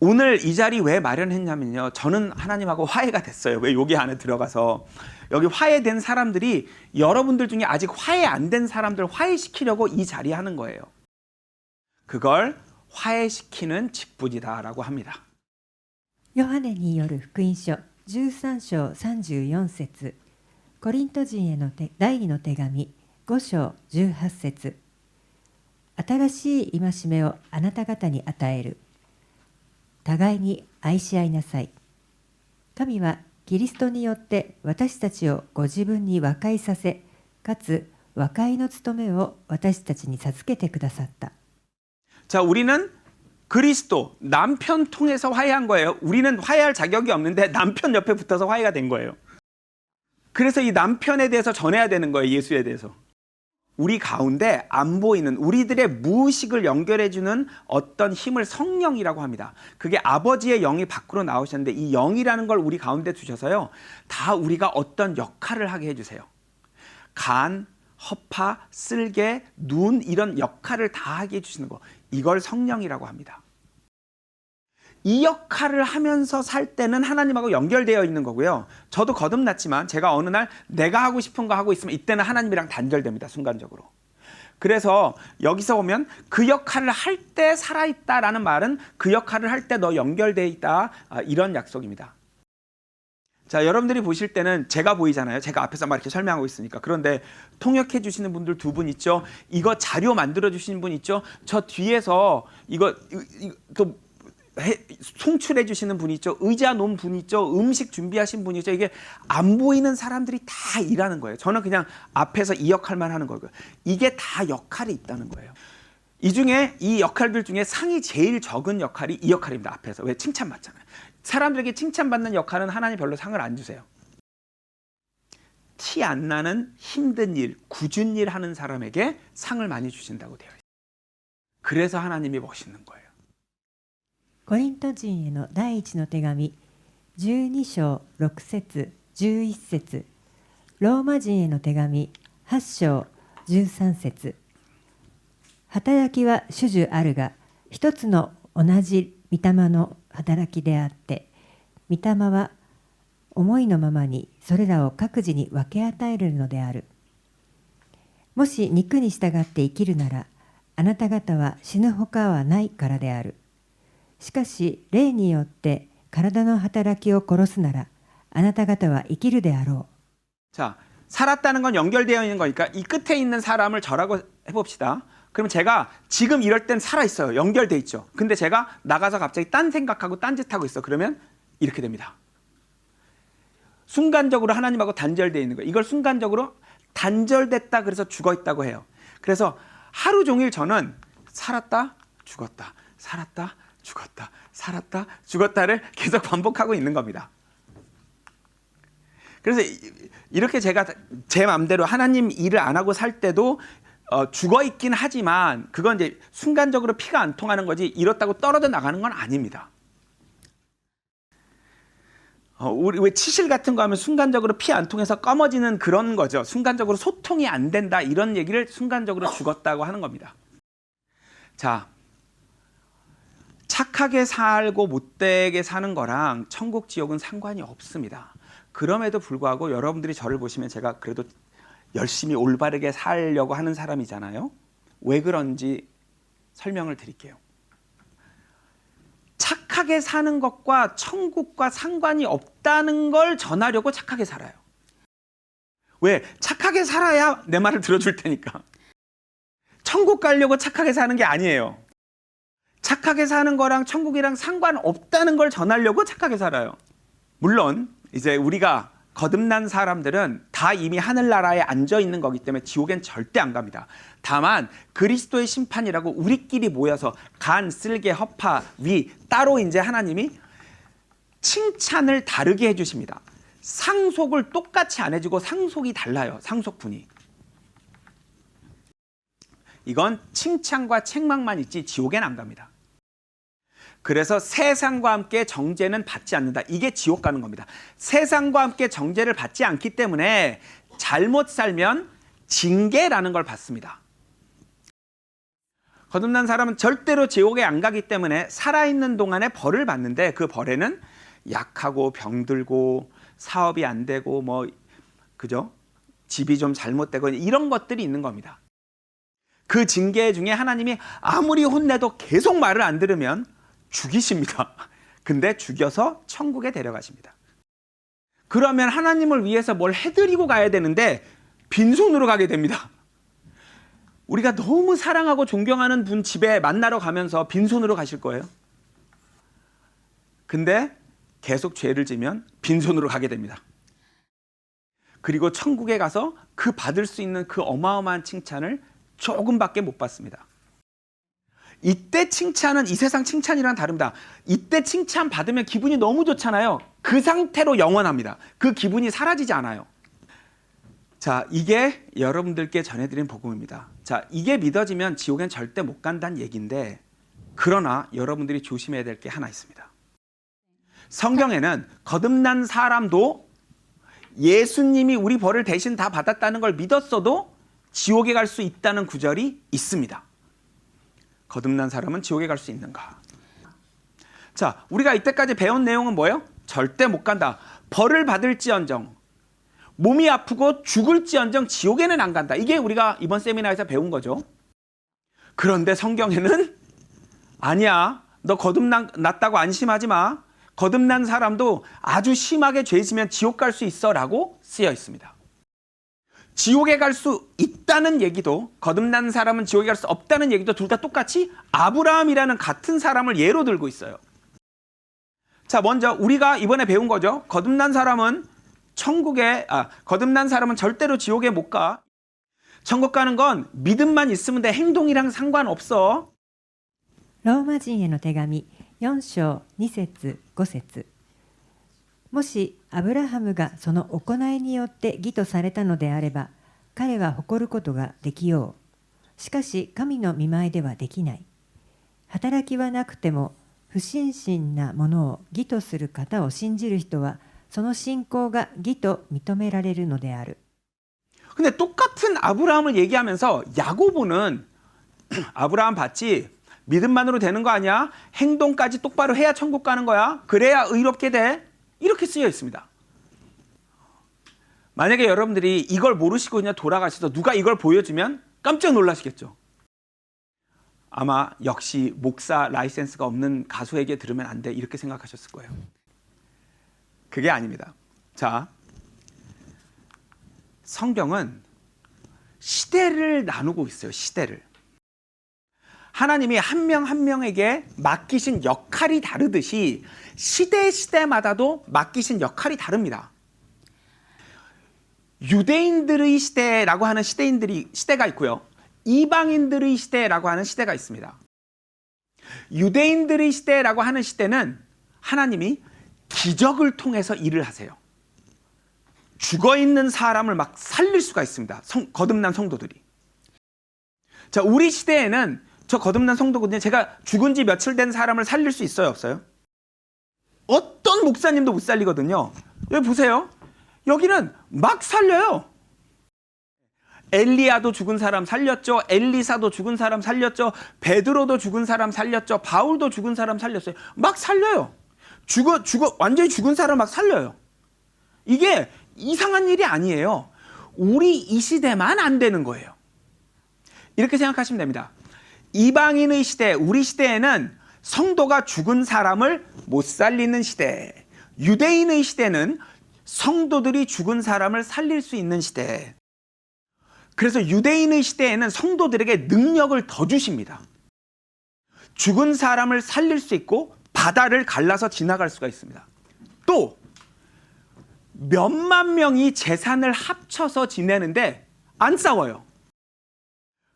S1: 오늘 이 자리 왜 마련했냐면요. 저는 하나님하고 화해가 됐어요. 왜 여기 안에 들어가서. 여기 화해된 사람들이 여러분들 중에 아직 화해 안 된 사람들 화해시키려고 이 자리에 하는 거예요. 그걸 화해시키는 직분이다라고 합니다.
S2: ヨハネによる福音書13章34節コリント人への第2の手紙5章18節新しい戒めをあなた方に与える。互いに愛し合いなさい。神はキリストによって私たちをご自分に和解させ、かつ和解の務めを私たちに授けてくださった。
S1: 자, 우리는 그리스도 남편 통해서 화해한 거예요. 우리는 화해할 자격이 없는데 남편 옆에 붙어서 화해가 된 거예요. 그래서 이 남편에 대해서 전해야 되는 거예요. 예수에 대해서. 우리 가운데 안 보이는 우리들의 무의식을 연결해주는 어떤 힘을 성령이라고 합니다. 그게 아버지의 영이 밖으로 나오셨는데 이 영이라는 걸 우리 가운데 두셔서요. 다 우리가 어떤 역할을 하게 해주세요. 간, 허파, 쓸개, 눈 이런 역할을 다 하게 해주시는 거. 이걸 성령이라고 합니다. 이 역할을 하면서 살 때는 하나님하고 연결되어 있는 거고요. 저도 거듭났지만 제가 어느 날 내가 하고 싶은 거 하고 있으면 이때는 하나님이랑 단절됩니다. 순간적으로. 그래서 여기서 보면 그 역할을 할 때 살아있다라는 말은 그 역할을 할 때 너 연결되어 있다. 이런 약속입니다. 자, 여러분들이 보실 때는 제가 보이잖아요. 제가 앞에서 막 이렇게 설명하고 있으니까. 그런데 통역해 주시는 분들 두 분 있죠. 이거 자료 만들어 주시는 분 있죠. 저 뒤에서 이거 또 송출해 주시는 분 있죠. 의자 놓은 분 있죠. 음식 준비하신 분 있죠. 이게 안 보이는 사람들이 다 일하는 거예요. 저는 그냥 앞에서 이 역할만 하는 거고요. 이게 다 역할이 있다는 거예요. 이 중에 이 역할들 중에 상이 제일 적은 역할이 이 역할입니다. 앞에서. 왜? 칭찬받잖아요. 사람들에게 칭찬받는 역할은 하나님 별로 상을 안 주세요. 티 안 나는 힘든 일, 굳은 일 하는 사람에게 상을 많이 주신다고 되어 있어요. 그래서 하나님이 멋있는 거예요.
S2: コリント人への第一の手紙12章6節11節ローマ人への手紙8章13節働きは主々あるが一つの同じ御霊の働きであって御霊は思いのままにそれらを各自に分け与えるのである。もし肉に従って生きるならあなた方は死ぬほかはないからである。しかし霊によって体の働きを殺すならあなた方は生きるであろう。
S1: 자, 살았다는 건 연결되어 있는 거니까 이 끝에 있는 사람을 저라고 해봅시다. 그럼 제가 지금 이럴 땐 살아있어요. 연결돼 있죠. 근데 제가 나가서 갑자기 딴 생각하고 딴짓하고 있어. 그러면 이렇게 됩니다. 순간적으로 하나님하고 단절되어 있는 거예요. 이걸 순간적으로 단절됐다 그래서 죽어있다고 해요. 그래서 하루 종일 저는 살았다 죽었다 살았다 죽었다 살았다 죽었다를 계속 반복하고 있는 겁니다. 그래서 이렇게 제가 제 마음대로 하나님 일을 안 하고 살 때도 죽어 있긴 하지만 그건 이제 순간적으로 피가 안 통하는 거지 이렇다고 떨어져 나가는 건 아닙니다. 우리 왜 치실 같은 거 하면 순간적으로 피 안 통해서 검어지는 그런 거죠. 순간적으로 소통이 안 된다 이런 얘기를 순간적으로 죽었다고 하는 겁니다. 자, 착하게 살고 못되게 사는 거랑 천국 지옥은 상관이 없습니다. 그럼에도 불구하고 여러분들이 저를 보시면 제가 그래도 열심히 올바르게 살려고 하는 사람이잖아요. 왜 그런지 설명을 드릴게요. 착하게 사는 것과 천국과 상관이 없다는 걸 전하려고 착하게 살아요. 왜? 착하게 살아야 내 말을 들어줄 테니까. 천국 가려고 착하게 사는 게 아니에요. 착하게 사는 거랑 천국이랑 상관없다는 걸 전하려고 착하게 살아요. 물론 이제 우리가 거듭난 사람들은 다 이미 하늘나라에 앉아 있는 거기 때문에 지옥엔 절대 안 갑니다. 다만 그리스도의 심판이라고 우리끼리 모여서 간, 쓸개, 허파, 위 따로 이제 하나님이 칭찬을 다르게 해주십니다. 상속을 똑같이 안 해주고 상속이 달라요. 상속분이. 이건 칭찬과 책망만 있지 지옥엔 안 갑니다. 그래서 세상과 함께 정죄는 받지 않는다. 이게 지옥 가는 겁니다. 세상과 함께 정죄를 받지 않기 때문에 잘못 살면 징계라는 걸 받습니다. 거듭난 사람은 절대로 지옥에 안 가기 때문에 살아있는 동안에 벌을 받는데 그 벌에는 약하고 병들고 사업이 안 되고 뭐 그죠? 집이 좀 잘못되고 이런 것들이 있는 겁니다. 그 징계 중에 하나님이 아무리 혼내도 계속 말을 안 들으면 죽이십니다. 근데 죽여서 천국에 데려가십니다. 그러면 하나님을 위해서 뭘 해드리고 가야 되는데 빈손으로 가게 됩니다. 우리가 너무 사랑하고 존경하는 분 집에 만나러 가면서 빈손으로 가실 거예요. 근데 계속 죄를 지면 빈손으로 가게 됩니다. 그리고 천국에 가서 그 받을 수 있는 그 어마어마한 칭찬을 조금밖에 못 받습니다. 이때 칭찬은 이 세상 칭찬이랑 다릅니다. 이때 칭찬 받으면 기분이 너무 좋잖아요. 그 상태로 영원합니다. 그 기분이 사라지지 않아요. 자, 이게 여러분들께 전해드린 복음입니다. 자, 이게 믿어지면 지옥엔 절대 못 간다는 얘기인데 그러나 여러분들이 조심해야 될 게 하나 있습니다. 성경에는 거듭난 사람도 예수님이 우리 벌을 대신 다 받았다는 걸 믿었어도 지옥에 갈 수 있다는 구절이 있습니다. 거듭난 사람은 지옥에 갈 수 있는가? 자, 우리가 이때까지 배운 내용은 뭐예요? 절대 못 간다. 벌을 받을지언정, 몸이 아프고 죽을지언정 지옥에는 안 간다. 이게 우리가 이번 세미나에서 배운 거죠. 그런데 성경에는 아니야. 너 거듭났다고 안심하지 마. 거듭난 사람도 아주 심하게 죄 지면 지옥 갈 수 있어 라고 쓰여 있습니다. 지옥에 갈 수 있다는 얘기도 거듭난 사람은 지옥에 갈 수 없다는 얘기도 둘 다 똑같이 아브라함이라는 같은 사람을 예로 들고 있어요. 자, 먼저 우리가 이번에 배운 거죠. 거듭난 사람은 거듭난 사람은 절대로 지옥에 못 가. 천국 가는 건 믿음만 있으면 돼. 행동이랑 상관없어.
S2: ローマ人への手紙4章2節5節もしアブラハムがその行いによって義とされたのであれば彼は誇ることができよう。しかし神の見前ではできない。働きはなくても不信心なものを義とする方を信じる人はその信仰が義と認められるのである。
S1: 근데 똑같은 아브라함을 얘기하면서 야고보는 아브라함 봤지? 믿음만으로 되는 거 아니야? 행동까지 똑바로 해야 천국 가는 거야? 그래야 의롭게 돼? 이렇게 쓰여 있습니다. 만약에 여러분들이 이걸 모르시고 그냥 돌아가셔서 누가 이걸 보여주면 깜짝 놀라시겠죠. 아마 역시 목사 라이센스가 없는 가수에게 들으면 안 돼 이렇게 생각하셨을 거예요. 그게 아닙니다. 자, 성경은 시대를 나누고 있어요. 시대를. 하나님이 한 명 한 명에게 맡기신 역할이 다르듯이 시대마다도 맡기신 역할이 다릅니다. 유대인들의 시대라고 하는 시대가 있고요. 이방인들의 시대라고 하는 시대가 있습니다. 유대인들의 시대라고 하는 시대는 하나님이 기적을 통해서 일을 하세요. 죽어있는 사람을 막 살릴 수가 있습니다. 거듭난 성도들이. 자, 우리 시대에는 저 거듭난 성도거든요. 제가 죽은 지 며칠 된 사람을 살릴 수 있어요, 없어요? 어떤 목사님도 못 살리거든요. 여기 보세요. 여기는 막 살려요. 엘리야도 죽은 사람 살렸죠. 엘리사도 죽은 사람 살렸죠. 베드로도 죽은 사람 살렸죠. 바울도 죽은 사람 살렸어요. 막 살려요. 완전히 죽은 사람 막 살려요. 이게 이상한 일이 아니에요. 우리 이 시대만 안 되는 거예요. 이렇게 생각하시면 됩니다. 이방인의 시대, 우리 시대에는 성도가 죽은 사람을 못 살리는 시대. 유대인의 시대는 성도들이 죽은 사람을 살릴 수 있는 시대. 그래서 유대인의 시대에는 성도들에게 능력을 더 주십니다. 죽은 사람을 살릴 수 있고 바다를 갈라서 지나갈 수가 있습니다. 또 몇만 명이 재산을 합쳐서 지내는데 안 싸워요.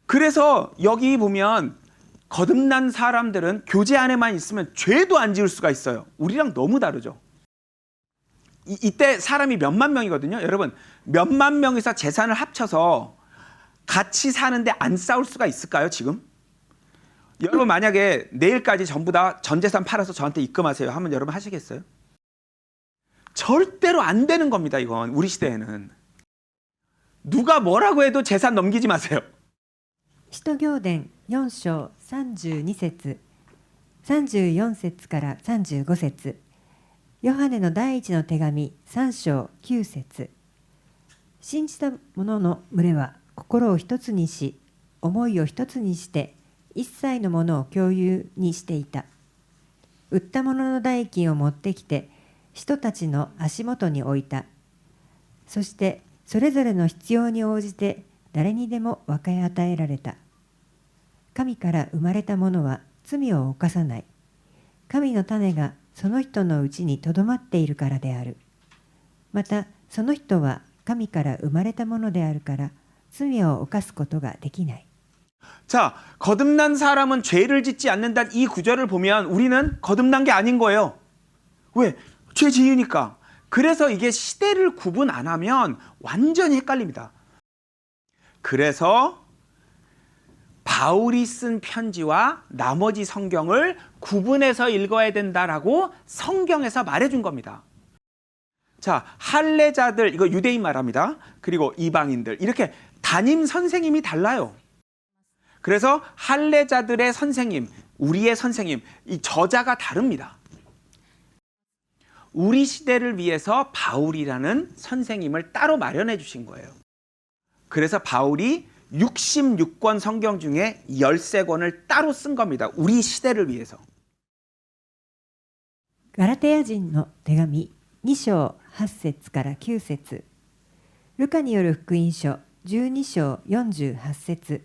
S1: 그래서 여기 보면 거듭난 사람들은 교제 안에만 있으면 죄도 안 지을 수가 있어요. 우리랑 너무 다르죠. 이때 사람이 몇만 명이거든요. 여러분, 몇만 명이서 재산을 합쳐서 같이 사는데 안 싸울 수가 있을까요, 지금? 여러분 만약에 내일까지 전부 다 전 재산 팔아서 저한테 입금하세요 하면 여러분 하시겠어요? 절대로 안 되는 겁니다. 이건 우리 시대에는. 누가 뭐라고 해도 재산 넘기지 마세요.
S2: 使徒行伝4章32節34節から35節ヨハネの第一の手紙3章9節信じた者の群れは心を一つにし思いを一つにして一切のものを共有にしていた。売ったものの代金を持ってきて人たちの足元に置いた。そしてそれぞれの必要に応じて誰にでも分け与えられた。神から生まれたものは罪を犯さない。神の種がその人のうちにとどまっているからである。またその人は神から生まれたものであるから罪を犯すことができない。
S1: 자, 거듭난 사람은 죄를 짓지 않는다는 이 구절을 보면 우리는 거듭난 게 아닌 거예요. 왜? 죄 지으니까. 그래서 이게 시대를 구분 안 하면 완전히 헷갈립니다. 그래서 바울이 쓴 편지와 나머지 성경을 구분해서 읽어야 된다라고 성경에서 말해준 겁니다. 자, 할례자들, 이거 유대인 말합니다. 그리고 이방인들, 이렇게 담임 선생님이 달라요. 그래서 할례자들의 선생님, 우리의 선생님, 이 저자가 다릅니다. 우리 시대를 위해서 바울이라는 선생님을 따로 마련해 주신 거예요. 그래서 바울이 66권 성경 중에 13권을 따로 쓴 겁니다. 우리 시대를 위해서.
S2: ガラテヤ人の手紙2章8節から9節ルカによる福音書12章48節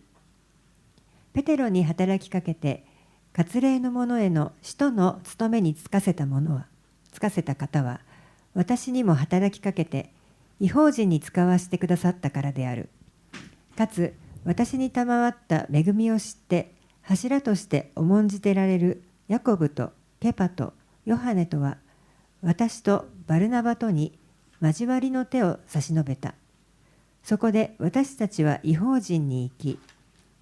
S2: ペテロに働きかけて割礼の者への使徒の務めに就かせた方は私にも働きかけて異邦人に使わせてくださったからである。かつ私に賜った恵みを知って柱として重んじてられるヤコブとケパとヨハネとは私とバルナバとに交わりの手を差し伸べた。そこで私たちは異邦人に行き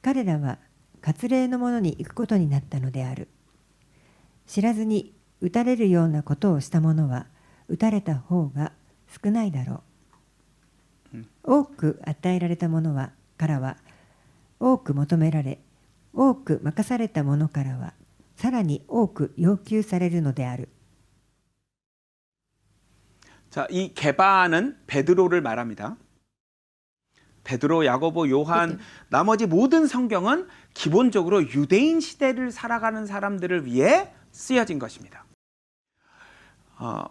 S2: 彼らは割礼の者に行くことになったのである。知らずに打たれるようなことをした者は打たれた方が少ないだろう。多く与えられたものはからは多く求められ、多く任されたものからはさらに多く要求されるのである。
S1: 자, 이 게바는 베드로를 말합니다. 베드로, 야고보, 요한, 나머지 모든 성경은 기본적으로 유대인 시대를 살아가는 사람들을 위해 쓰여진 것입니다.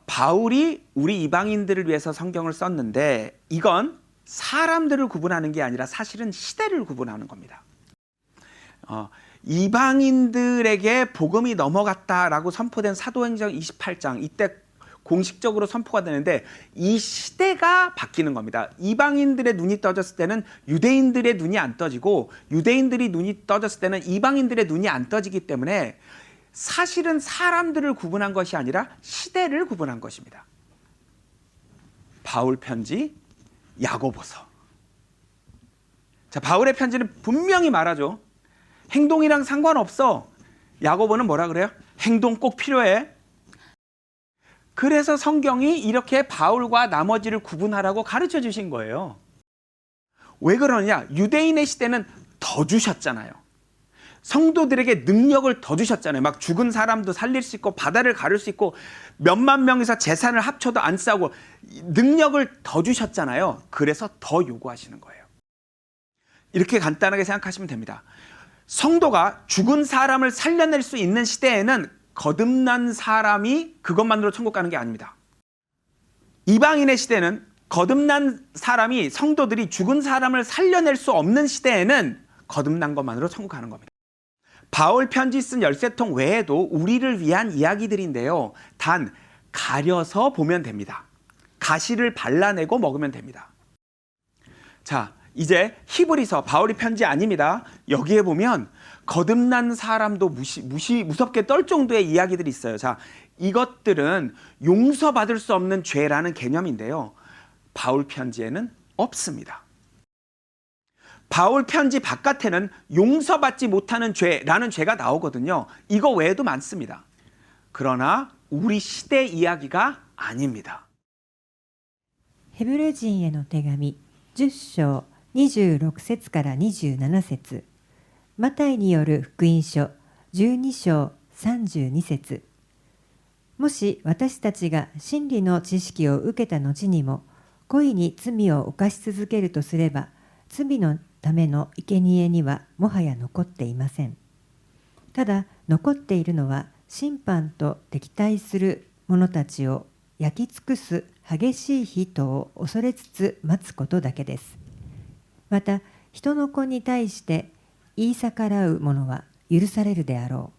S1: 바울이 우리 이방인들을 위해서 성경을 썼는데 이건 사람들을 구분하는 게 아니라 사실은 시대를 구분하는 겁니다. 이방인들에게 복음이 넘어갔다라고 선포된 사도행전 28장, 이때 공식적으로 선포가 되는데 이 시대가 바뀌는 겁니다. 이방인들의 눈이 떠졌을 때는 유대인들의 눈이 안 떠지고 유대인들이 눈이 떠졌을 때는 이방인들의 눈이 안 떠지기 때문에 사실은 사람들을 구분한 것이 아니라 시대를 구분한 것입니다. 바울 편지, 야고보서. 자, 바울의 편지는 분명히 말하죠. 행동이랑 상관없어. 야고보는 뭐라 그래요? 행동 꼭 필요해. 그래서 성경이 이렇게 바울과 나머지를 구분하라고 가르쳐 주신 거예요. 왜 그러냐? 유대인의 시대는 더 주셨잖아요. 성도들에게 능력을 더 주셨잖아요. 막 죽은 사람도 살릴 수 있고 바다를 가를 수 있고 몇만 명이서 재산을 합쳐도 안 싸고 능력을 더 주셨잖아요. 그래서 더 요구하시는 거예요. 이렇게 간단하게 생각하시면 됩니다. 성도가 죽은 사람을 살려낼 수 있는 시대에는 거듭난 사람이 그것만으로 천국 가는 게 아닙니다. 이방인의 시대는 거듭난 사람이 성도들이 죽은 사람을 살려낼 수 없는 시대에는 거듭난 것만으로 천국 가는 겁니다. 바울 편지 쓴 13통 외에도 우리를 위한 이야기들인데요. 단 가려서 보면 됩니다. 가시를 발라내고 먹으면 됩니다. 자, 이제 히브리서 바울의 편지 아닙니다. 여기에 보면 거듭난 사람도 무섭게 떨 정도의 이야기들이 있어요. 자, 이것들은 용서받을 수 없는 죄라는 개념인데요. 바울 편지에는 없습니다. 바울 편지 바깥에는 용서받지 못하는 죄라는 죄가 나오거든요. 이거 외에도 많습니다. 그러나 우리 시대 이야기가 아닙니다.
S2: ヘブル人への手紙10章26節から27節、マタイによる福音書12章32節。もし私たちが真理の知識を受けた後にも故意に罪を犯し続けるとすれば、罪のための生贄にはもはや残っていません。ただ残っているのは審判と敵対する者たちを焼き尽くす激しい火とを恐れつつ待つことだけです。また人の子に対して言い逆らう者は許されるであろ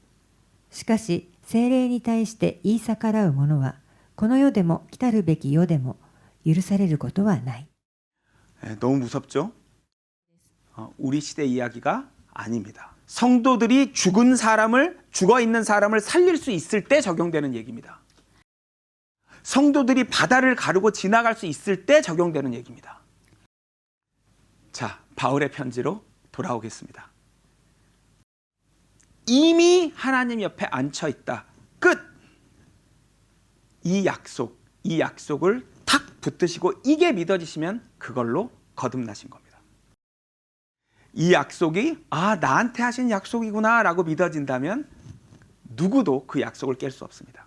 S2: う。しかし聖霊に対して言い逆らう者はこの世でも来たるべき世でも許されることはない。
S1: 너무 무섭죠? 우리 시대 이야기가 아닙니다. 성도들이 죽어 있는 사람을 살릴 수 있을 때 적용되는 얘기입니다. 성도들이 바다를 가르고 지나갈 수 있을 때 적용되는 얘기입니다. 자, 바울의 편지로 돌아오겠습니다. 이미 하나님 옆에 앉혀 있다. 끝. 이 약속을 탁 붙드시고 이게 믿어지시면 그걸로 거듭나신 겁니다. 이 약속이 나한테 하신 약속이구나라고 믿어진다면 누구도 그 약속을 깰 수 없습니다.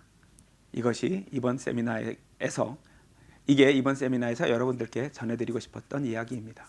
S1: 이게 이번 세미나에서 여러분들께 전해드리고 싶었던 이야기입니다.